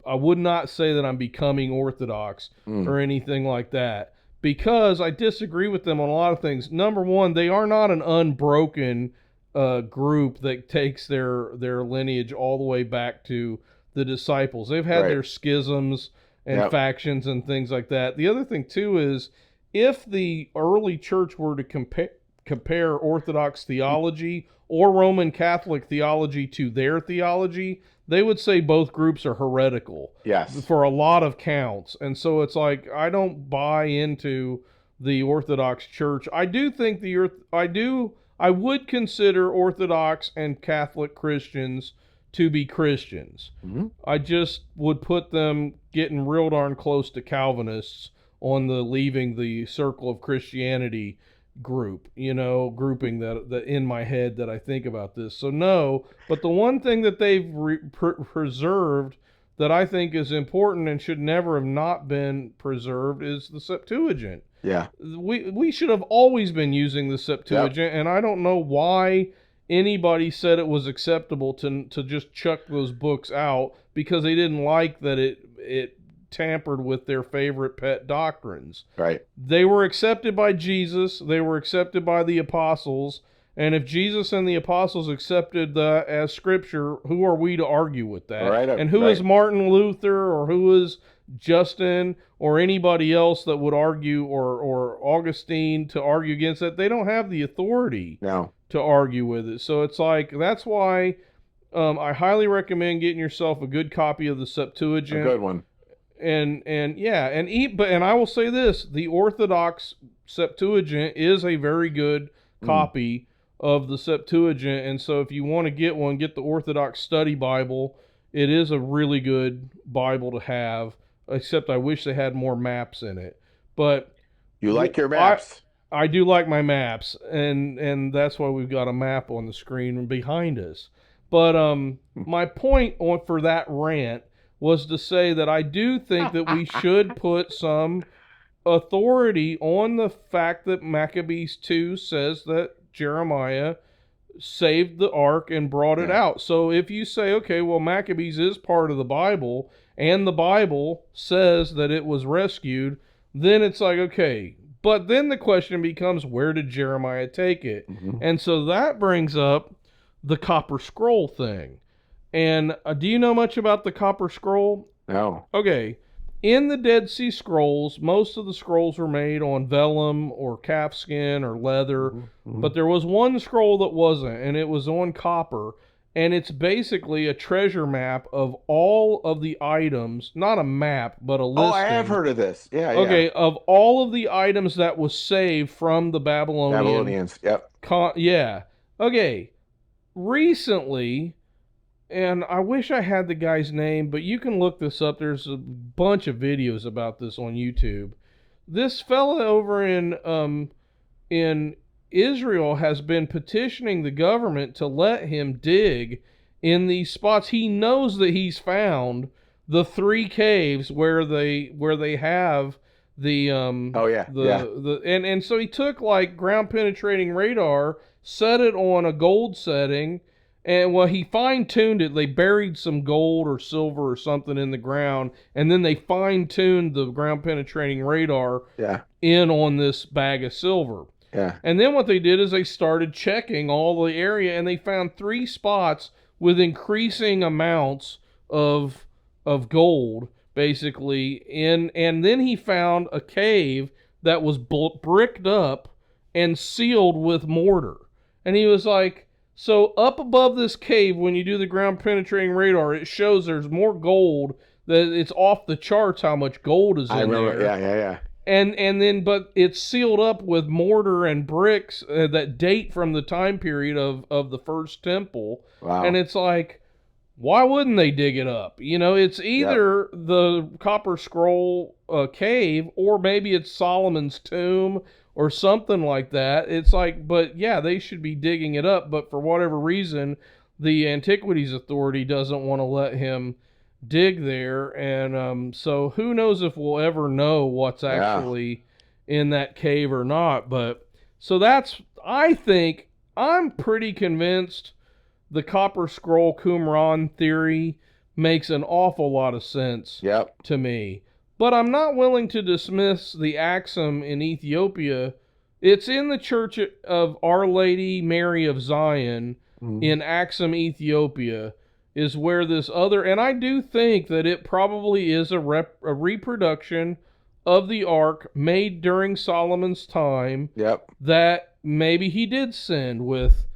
I would not say that I'm becoming Orthodox or anything like that, because I disagree with them on a lot of things. Number one, they are not an unbroken group that takes their lineage all the way back to the disciples. They've had their schisms and factions and things like that. The other thing too is, if the early church were to compare Orthodox theology or Roman Catholic theology to their theology, they would say both groups are heretical. Yes. For a lot of counts. And so it's like, I don't buy into the Orthodox Church. I do think I would consider Orthodox and Catholic Christians to be Christians. Mm-hmm. I just would put them getting real darn close to Calvinists on the leaving the circle of Christianity grouping that in my head that I think about this. So no, but the one thing that they've preserved that I think is important and should never have not been preserved is the Septuagint. Yeah. We should have always been using the Septuagint, and I don't know why anybody said it was acceptable to just chuck those books out, because they didn't like that it tampered with their favorite pet doctrines. Right. They were accepted by Jesus. They were accepted by the apostles. And if Jesus and the apostles accepted that as scripture, who are we to argue with that? Right. And who is Martin Luther, or who is Justin, or anybody else that would argue, or Augustine to argue against that? They don't have the authority to argue with it. So it's like, that's why I highly recommend getting yourself a good copy of the Septuagint. A good one. And I will say this: the Orthodox Septuagint is a very good copy of the Septuagint, and so if you want to get one, get the Orthodox Study Bible. It is a really good Bible to have, except I wish they had more maps in it. But you like your maps? I do like my maps, and that's why we've got a map on the screen behind us. But my point for that rant was to say that I do think that we should put some authority on the fact that Maccabees 2 says that Jeremiah saved the ark and brought it out. So if you say, okay, well, Maccabees is part of the Bible, and the Bible says that it was rescued, then it's like, okay. But then the question becomes, where did Jeremiah take it? Mm-hmm. And so that brings up the Copper Scroll thing. And do you know much about the Copper Scroll? No. Okay. In the Dead Sea Scrolls, most of the scrolls were made on vellum or calfskin or leather, but there was one scroll that wasn't, and it was on copper, and it's basically a treasure map of all of the items, not a map, but a listing. Oh, I have heard of this. Yeah, okay, of all of the items that was saved from the Babylonians. Yep. Yeah. Okay. Recently, and I wish I had the guy's name, but you can look this up. There's a bunch of videos about this on YouTube. this fella over in Israel has been petitioning the government to let him dig in these spots. He knows that he's found the 3 caves where they have the and so he took like ground penetrating radar, set it on a gold setting, and well, he fine tuned it. They buried some gold or silver or something in the ground, and then they fine tuned the ground penetrating radar in on this bag of silver. Yeah. And then what they did is they started checking all the area, and they found 3 spots with increasing amounts of gold, basically. And then he found a cave that was bricked up and sealed with mortar. And he was like, so up above this cave, when you do the ground penetrating radar, it shows there's more gold. That it's off the charts how much gold is in there. I remember, yeah. And then, but it's sealed up with mortar and bricks that date from the time period of the first temple. Wow. And it's like, why wouldn't they dig it up? You know, it's either the Copper Scroll cave, or maybe it's Solomon's tomb or something like that. It's like, but yeah, they should be digging it up. But for whatever reason, the Antiquities Authority doesn't want to let him dig there. And so who knows if we'll ever know what's actually in that cave or not. But so that's, I think, I'm pretty convinced the Copper Scroll Qumran theory makes an awful lot of sense to me. But I'm not willing to dismiss the Axum in Ethiopia. It's in the Church of Our Lady Mary of Zion in Axum, Ethiopia, is where this other... And I do think that it probably is a reproduction of the Ark made during Solomon's time that maybe he did send with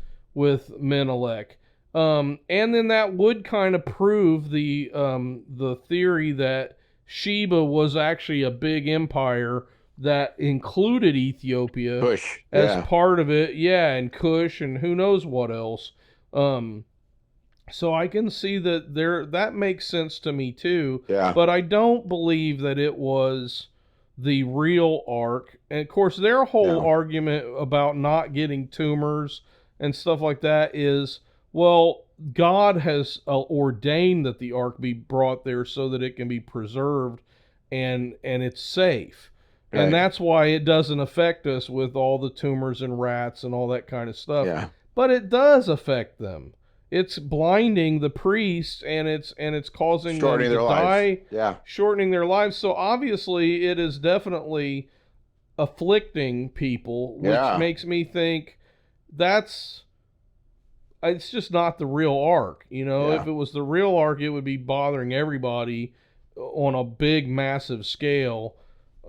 Menelik. And then that would kind of prove the theory that Sheba was actually a big empire that included Ethiopia as part of it. Yeah, and Kush and who knows what else. So I can see that makes sense to me too. Yeah. But I don't believe that it was the real Ark. And of course, their whole argument about not getting tumors and stuff like that is, well, God has ordained that the Ark be brought there so that it can be preserved and it's safe. Right. And that's why it doesn't affect us with all the tumors and rats and all that kind of stuff. Yeah. But it does affect them. It's blinding the priests, and it's causing them to die, shortening their lives. So obviously it is definitely afflicting people, which makes me think it's just not the real Ark. You know, if it was the real Ark, it would be bothering everybody on a big, massive scale.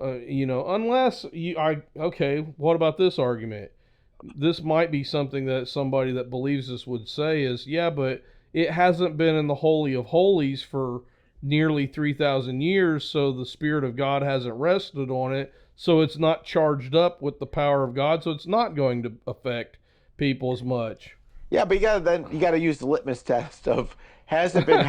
You know, unless what about this argument? This might be something that somebody that believes this would say is, but it hasn't been in the Holy of Holies for nearly 3,000 years, so the Spirit of God hasn't rested on it, so it's not charged up with the power of God, so it's not going to affect people as much. Yeah, but you gotta use the litmus test of, has it been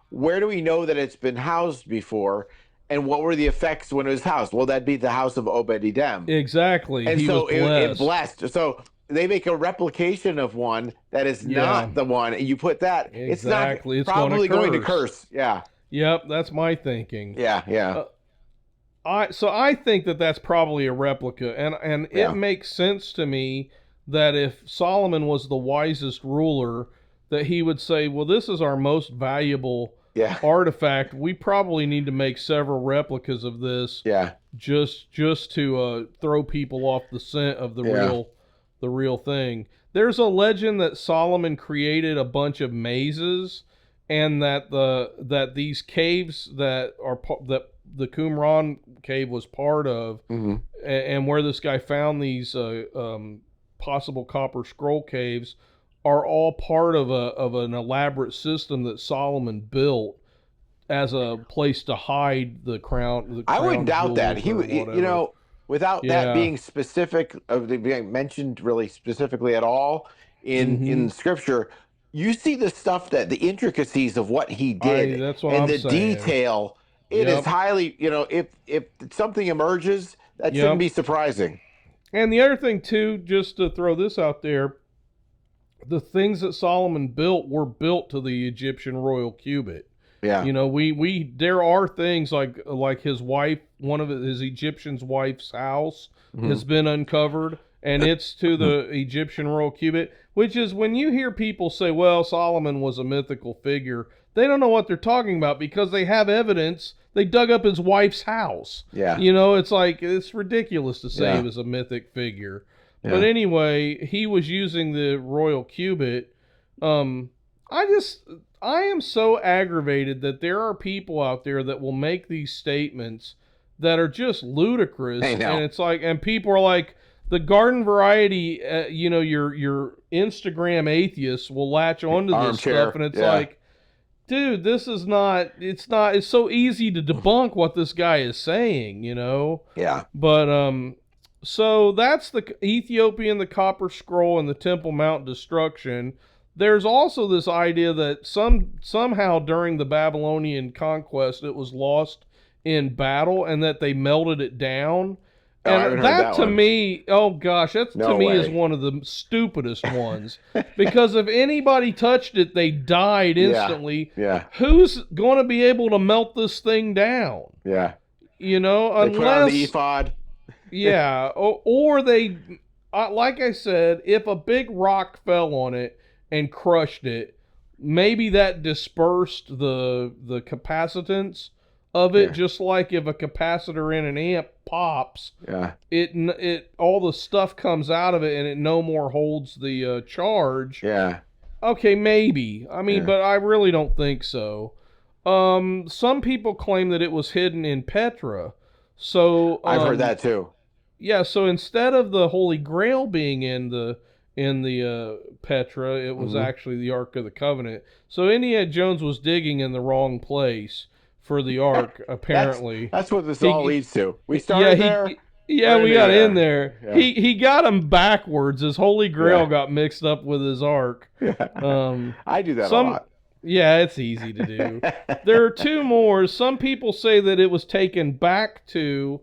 where do we know that it's been housed before? And what were the effects when it was housed? Well, that'd be the house of Obed-Edom. Exactly. And so it blessed. So they make a replication of one that is not the one. And you put that, it's probably going to curse. Yeah. Yep, that's my thinking. Yeah. So I think that's probably a replica. And it makes sense to me that if Solomon was the wisest ruler, that he would say, well, this is our most valuable artifact. We probably need to make several replicas of this. Yeah. Just to throw people off the scent of the real thing. There's a legend that Solomon created a bunch of mazes, and that these caves that the Qumran cave was part of, and where this guy found these possible Copper Scroll caves, are all part of an elaborate system that Solomon built as a place to hide the crown. I wouldn't doubt that he would, without that being specific, being mentioned really specifically at all in Scripture. You see the stuff the intricacies of what he did, that's what I'm saying. Detail. It is highly, if something emerges That shouldn't be surprising. And the other thing too, just to throw this out there, the things that Solomon built were built to the Egyptian royal cubit. Yeah. You know, we there are things like his wife, one of his Egyptian's wife's house has been uncovered, and it's to the Egyptian royal cubit, which is when you hear people say, well, Solomon was a mythical figure, they don't know what they're talking about because they have evidence. They dug up his wife's house. Yeah. You know, it's like, it's ridiculous to say he was a mythic figure. Yeah. But anyway, he was using the royal cubit. I am so aggravated that there are people out there that will make these statements that are just ludicrous. And it's like, and people are like, the garden variety, you know, your Instagram atheists will latch onto this stuff, and it's like, dude, this is not, it's so easy to debunk what this guy is saying, you know? Yeah. But, so that's the Ethiopian, the Copper Scroll, and the Temple Mount destruction. There's also this idea that somehow during the Babylonian conquest it was lost in battle and that they melted it down. And that to me, oh gosh, that to me is one of the stupidest ones. Because if anybody touched it, they died instantly. Yeah. Who's going to be able to melt this thing down? Yeah. You know, they put on the ephod. Yeah, or they, like I said, if a big rock fell on it and crushed it, maybe that dispersed the capacitance of it, just like if a capacitor in an amp pops, it all the stuff comes out of it and it no more holds the charge. Yeah. Okay, maybe. I mean, but I really don't think so. Some people claim that it was hidden in Petra. So I've heard that too. Yeah, so instead of the Holy Grail being in the Petra, it was actually the Ark of the Covenant. So Indiana Jones was digging in the wrong place for the Ark, apparently. That's what this all leads to. We started there. Yeah, we got in there. Yeah. He got him backwards. His Holy Grail got mixed up with his Ark. Yeah. I do that a lot. Yeah, it's easy to do. There are two more. Some people say that it was taken back to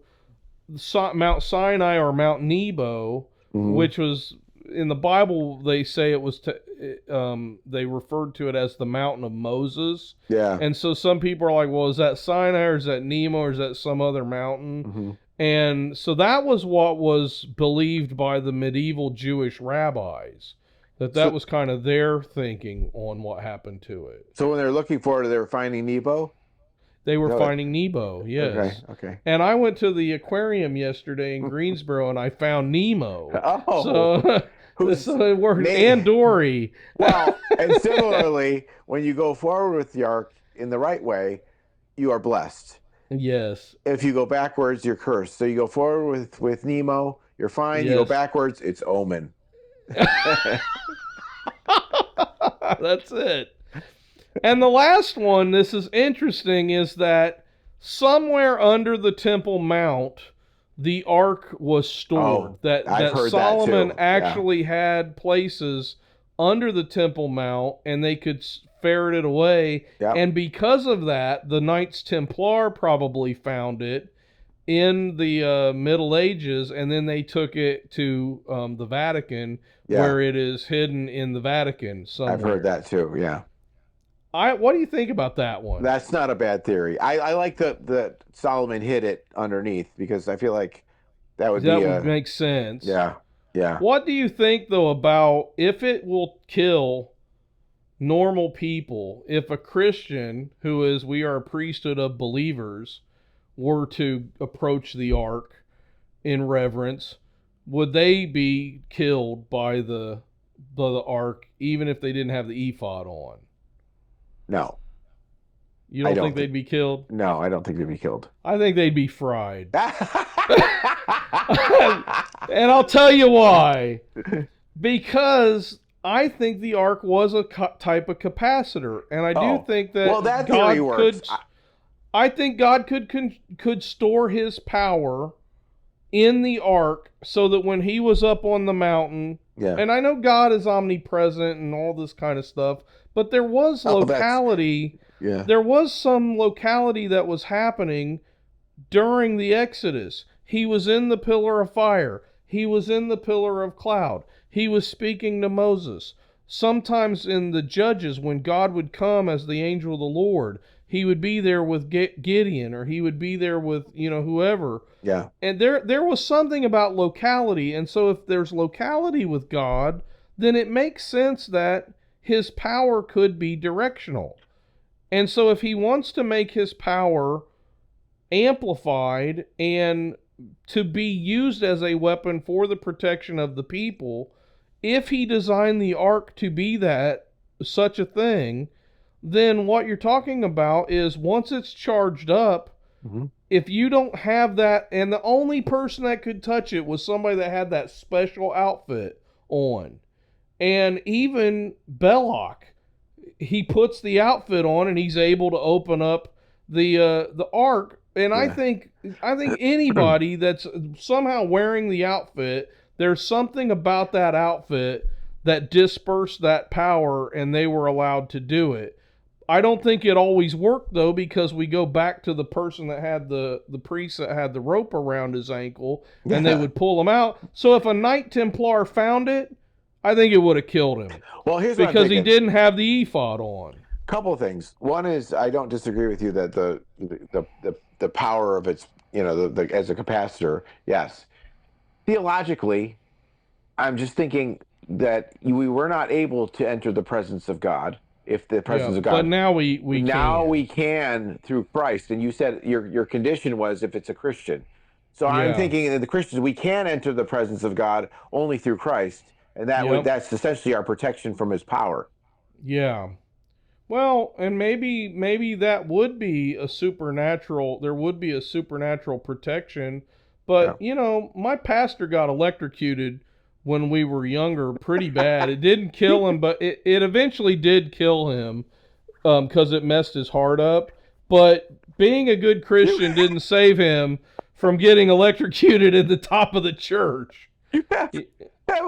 Mount Sinai or Mount Nebo, which was, in the Bible, they say it was, they referred to it as the Mountain of Moses. Yeah. And so some people are like, well, is that Sinai or is that Nebo or is that some other mountain? And so that was what was believed by the medieval Jewish rabbis. That was kind of their thinking on what happened to it. So when they're looking for it, they were finding Nebo? They were finding Nebo, yes. Okay. And I went to the aquarium yesterday in Greensboro and I found Nemo. Oh. So it worked. And Dory. Well, and similarly, when you go forward with the Ark in the right way, you are blessed. Yes. If you go backwards, you're cursed. So you go forward with Nemo, you're fine. Yes. You go backwards, it's omen. That's it. And the last one, this is interesting, is that somewhere under the Temple Mount, the Ark was stored. That Solomon actually had places under the Temple Mount, and they could ferret it away. Yep. And because of that, the Knights Templar probably found it in the Middle Ages, and then they took it to the Vatican, where it is hidden in the Vatican somewhere. I've heard that too, yeah. What do you think about that one? That's not a bad theory. I like that Solomon hid it underneath, because I feel like that would make sense. Yeah, yeah. What do you think, though, about if it will kill normal people, if a Christian, who is, we are a priesthood of believers, were to approach the Ark in reverence, would they be killed by the Ark, even if they didn't have the ephod on? No. You don't think they'd be killed? No, I don't think they'd be killed. I think they'd be fried. And I'll tell you why. Because I think the Ark was a type of capacitor, and I do think that that theory works. I think God could store his power in the Ark so that when he was up on the mountain, and I know God is omnipresent and all this kind of stuff, but there was locality. There was some locality that was happening during the Exodus. He was in the pillar of fire. He was in the pillar of cloud. He was speaking to Moses. Sometimes in the Judges, when God would come as the angel of the Lord, he would be there with Gideon, or he would be there with, whoever. Yeah. And there was something about locality. And so if there's locality with God, then it makes sense that his power could be directional. And so if he wants to make his power amplified and to be used as a weapon for the protection of the people, if he designed the ark to be such a thing, then what you're talking about is once it's charged up, if you don't have that, and the only person that could touch it was somebody that had that special outfit on. And even Belloc, he puts the outfit on and he's able to open up the ark. And I think anybody that's somehow wearing the outfit, there's something about that outfit that dispersed that power and they were allowed to do it. I don't think it always worked, though, because we go back to the person that had the priest that had the rope around his ankle, and they would pull him out. So if a Knight Templar found it, I think it would have killed him. Well, here's what I'm thinking. Because he didn't have the ephod on. Couple of things. One is, I don't disagree with you that the power of its, as a capacitor, yes. Theologically, I'm just thinking that we were not able to enter the presence of God. If the presence of God, but now we can through Christ. And you said your condition was if it's a Christian. So I'm thinking that the Christians, we can enter the presence of God only through Christ, and that's essentially our protection from His power. Yeah. Well, and maybe that would be a supernatural. There would be a supernatural protection, but my pastor got electrocuted when we were younger pretty bad. It didn't kill him, but it eventually did kill him because it messed his heart up. But being a good Christian didn't save him from getting electrocuted at the top of the church. You have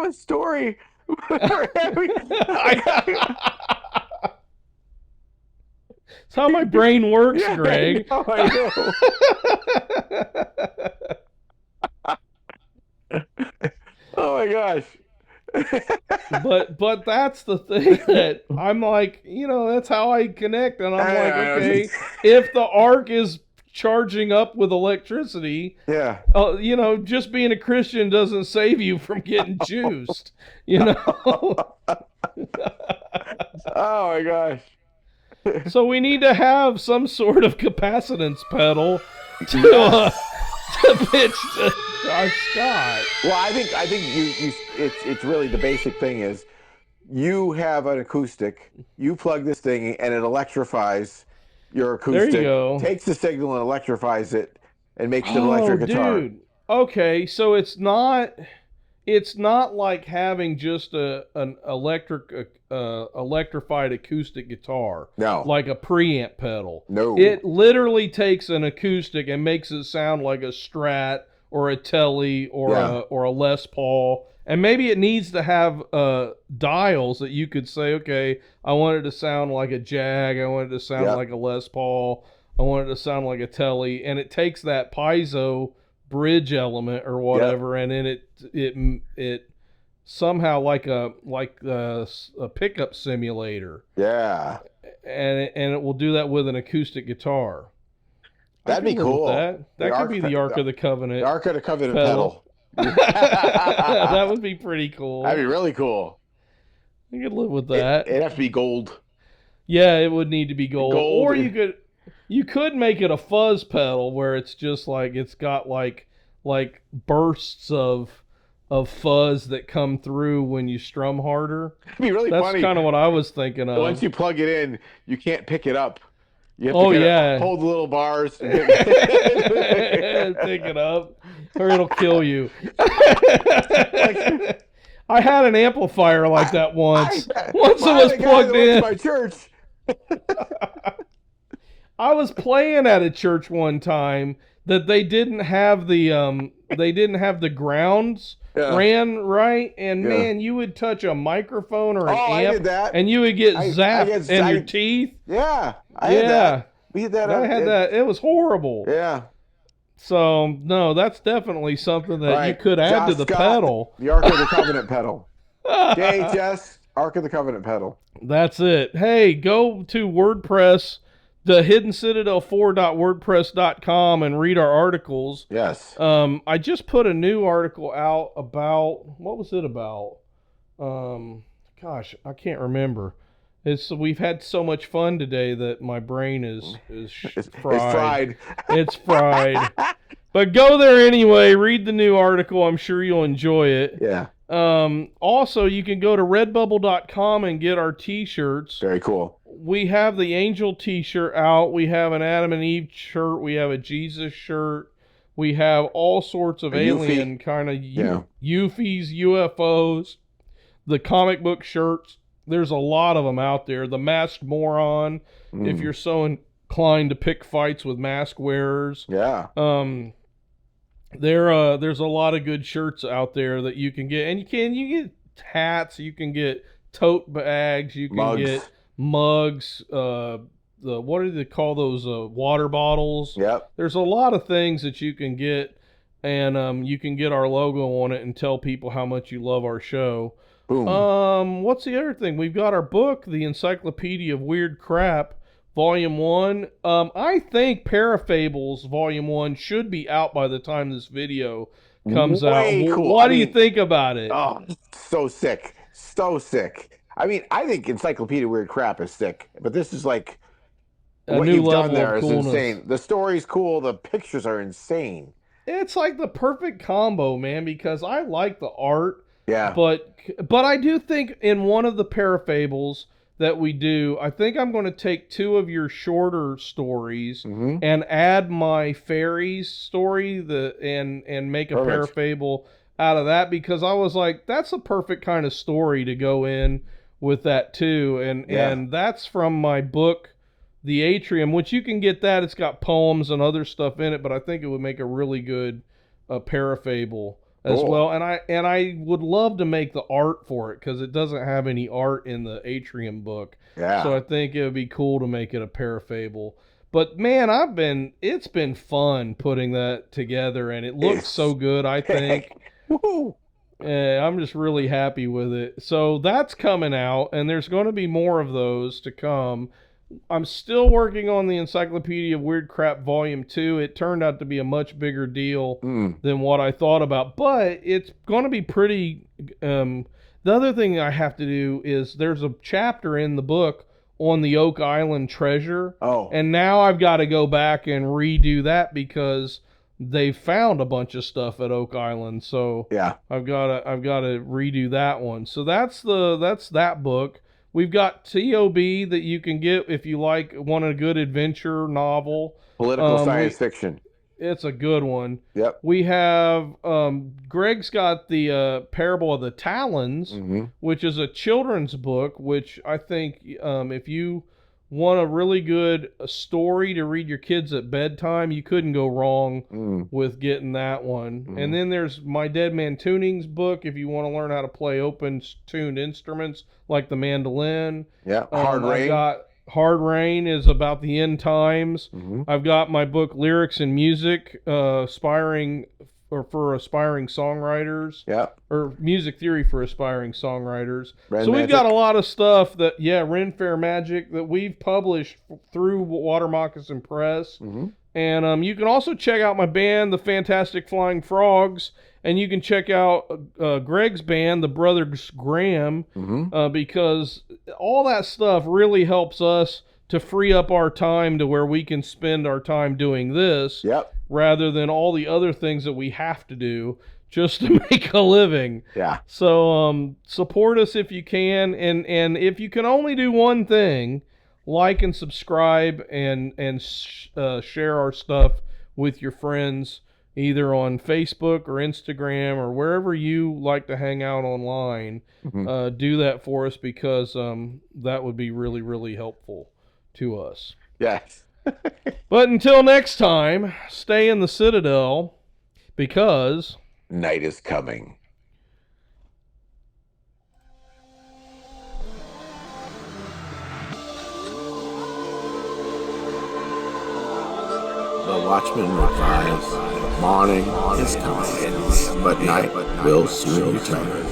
a story. That's how my brain works, Greg. I know. Oh my gosh. but that's the thing that I'm like, that's how I connect. And I'm like, okay, if the ark is charging up with electricity, just being a Christian doesn't save you from getting juiced, Oh my gosh. So we need to have some sort of capacitance pedal to pitch Scott. Well, I think it's really the basic thing is you have an acoustic, you plug this thing and it electrifies your acoustic. There you go. Takes the signal and electrifies it and makes it an electric guitar. Dude. Okay, so it's not like having just an electrified acoustic guitar. No. Like a preamp pedal. No. It literally takes an acoustic and makes it sound like a Strat or a Tele or a Les Paul. And maybe it needs to have dials that you could say, okay, I want it to sound like a Jag, I want it to sound like a Les Paul, I want it to sound like a Tele, and it takes that piezo bridge element or whatever, and then it somehow like a pickup simulator. Yeah. And it will do that with an acoustic guitar. That'd be cool. That could be the Ark of the Covenant. The Ark of the Covenant pedal. That would be pretty cool. That'd be really cool. You could live with that. It'd have to be gold. Yeah, it would need to be gold. Or you could make it a fuzz pedal where it's just like it's got like bursts of fuzz that come through when you strum harder. It'd be really funny. That's kind of what I was thinking of. Once you plug it in, you can't pick it up. You have to hold the little bars. And pick it up, or it'll kill you. I had an amplifier like that once. Once it was plugged in. My church. I was playing at a church one time that they didn't have the grounds ran right, and man, you would touch a microphone or an amp, I did that. and you would get zapped in your teeth. Yeah, I had that. We had that. I had that. It was horrible. Yeah. So no, that's definitely something All that you right, could add to Josh the Scott, pedal. the Ark of the Covenant pedal. JHS Ark of the Covenant pedal. That's it. Hey, go to WordPress, the Hidden Citadel 4.wordpress.com, and read our articles. Yes. I just put a new article out about, what was it about? Gosh, I can't remember. We've had so much fun today that my brain is fried. It's fried. But go there anyway. Read the new article. I'm sure you'll enjoy it. Yeah. Also, you can go to redbubble.com and get our t-shirts. Very cool. We have the Angel t-shirt out. We have an Adam and Eve shirt. We have a Jesus shirt. We have all sorts of alien kind of UFIs, UFOs, the comic book shirts. There's a lot of them out there. The Masked Moron, if you're so inclined to pick fights with mask wearers. Yeah. There's a lot of good shirts out there that you can get, and you get hats, you can get tote bags, you can get mugs. What do they call those? Water bottles. Yep. There's a lot of things that you can get, and you can get our logo on it and tell people how much you love our show. Boom. What's the other thing? We've got our book, The Encyclopedia of Weird Crap, Volume 1. I think Parafables Volume 1 should be out by the time this video comes out. Cool. What do you think about it? Oh, so sick. So sick. I mean, I think Encyclopedia of Weird Crap is sick, but this is like what you've done there is insane. The story's cool. The pictures are insane. It's like the perfect combo, man, because I like the art. Yeah. But I do think in one of the Parafables that we do, I think I'm going to take 2 of your shorter stories and add my Fairies story and make a Parafable out of that, because I was like, that's a perfect kind of story to go in with that too. And that's from my book, The Atrium, which you can get that. It's got poems and other stuff in it, but I think it would make a really good Parafable as well. And I would love to make the art for it, because it doesn't have any art in the Atrium book. Yeah. So I think it would be cool to make it a Parafable. But man, it's been fun putting that together, and it looks so good, I think. I'm just really happy with it. So that's coming out, and there's going to be more of those to come. I'm still working on the Encyclopedia of Weird Crap Volume 2. It turned out to be a much bigger deal than what I thought about, but it's going to be pretty... the other thing I have to do is there's a chapter in the book on the Oak Island treasure. Oh. And now I've got to go back and redo that, because they found a bunch of stuff at Oak Island. So yeah, I've got to redo that one. So that's that book. We've got T.O.B. that you can get if you want a good adventure novel. Political science fiction. It's a good one. Yep. We have, Greg's got the Parable of the Talons, which is a children's book, which I think if you want a really good story to read your kids at bedtime, you couldn't go wrong with getting that one. And then there's My Dead Man Tuning's book, if you want to learn how to play open-tuned instruments like the mandolin. Yeah, Hard Rain. Hard Rain is about the end times. I've got my book Lyrics and Music, for aspiring songwriters. Yeah. Or Music Theory for Aspiring Songwriters. So we've got a lot of stuff that, Ren Fair Magic, that we've published through Water Moccasin Press. And you can also check out my band, the Fantastic Flying Frogs, and you can check out Greg's band, the Brothers Graham, because all that stuff really helps us to free up our time to where we can spend our time doing this, rather than all the other things that we have to do just to make a living. Yeah. So support us if you can, and if you can only do one thing, like and subscribe and share our stuff with your friends, either on Facebook or Instagram or wherever you like to hang out online. Do that for us, because that would be really, really helpful to us. Yes. But until next time, stay in the Citadel, because night is coming. The watchman replies, morning is coming, but night will soon return.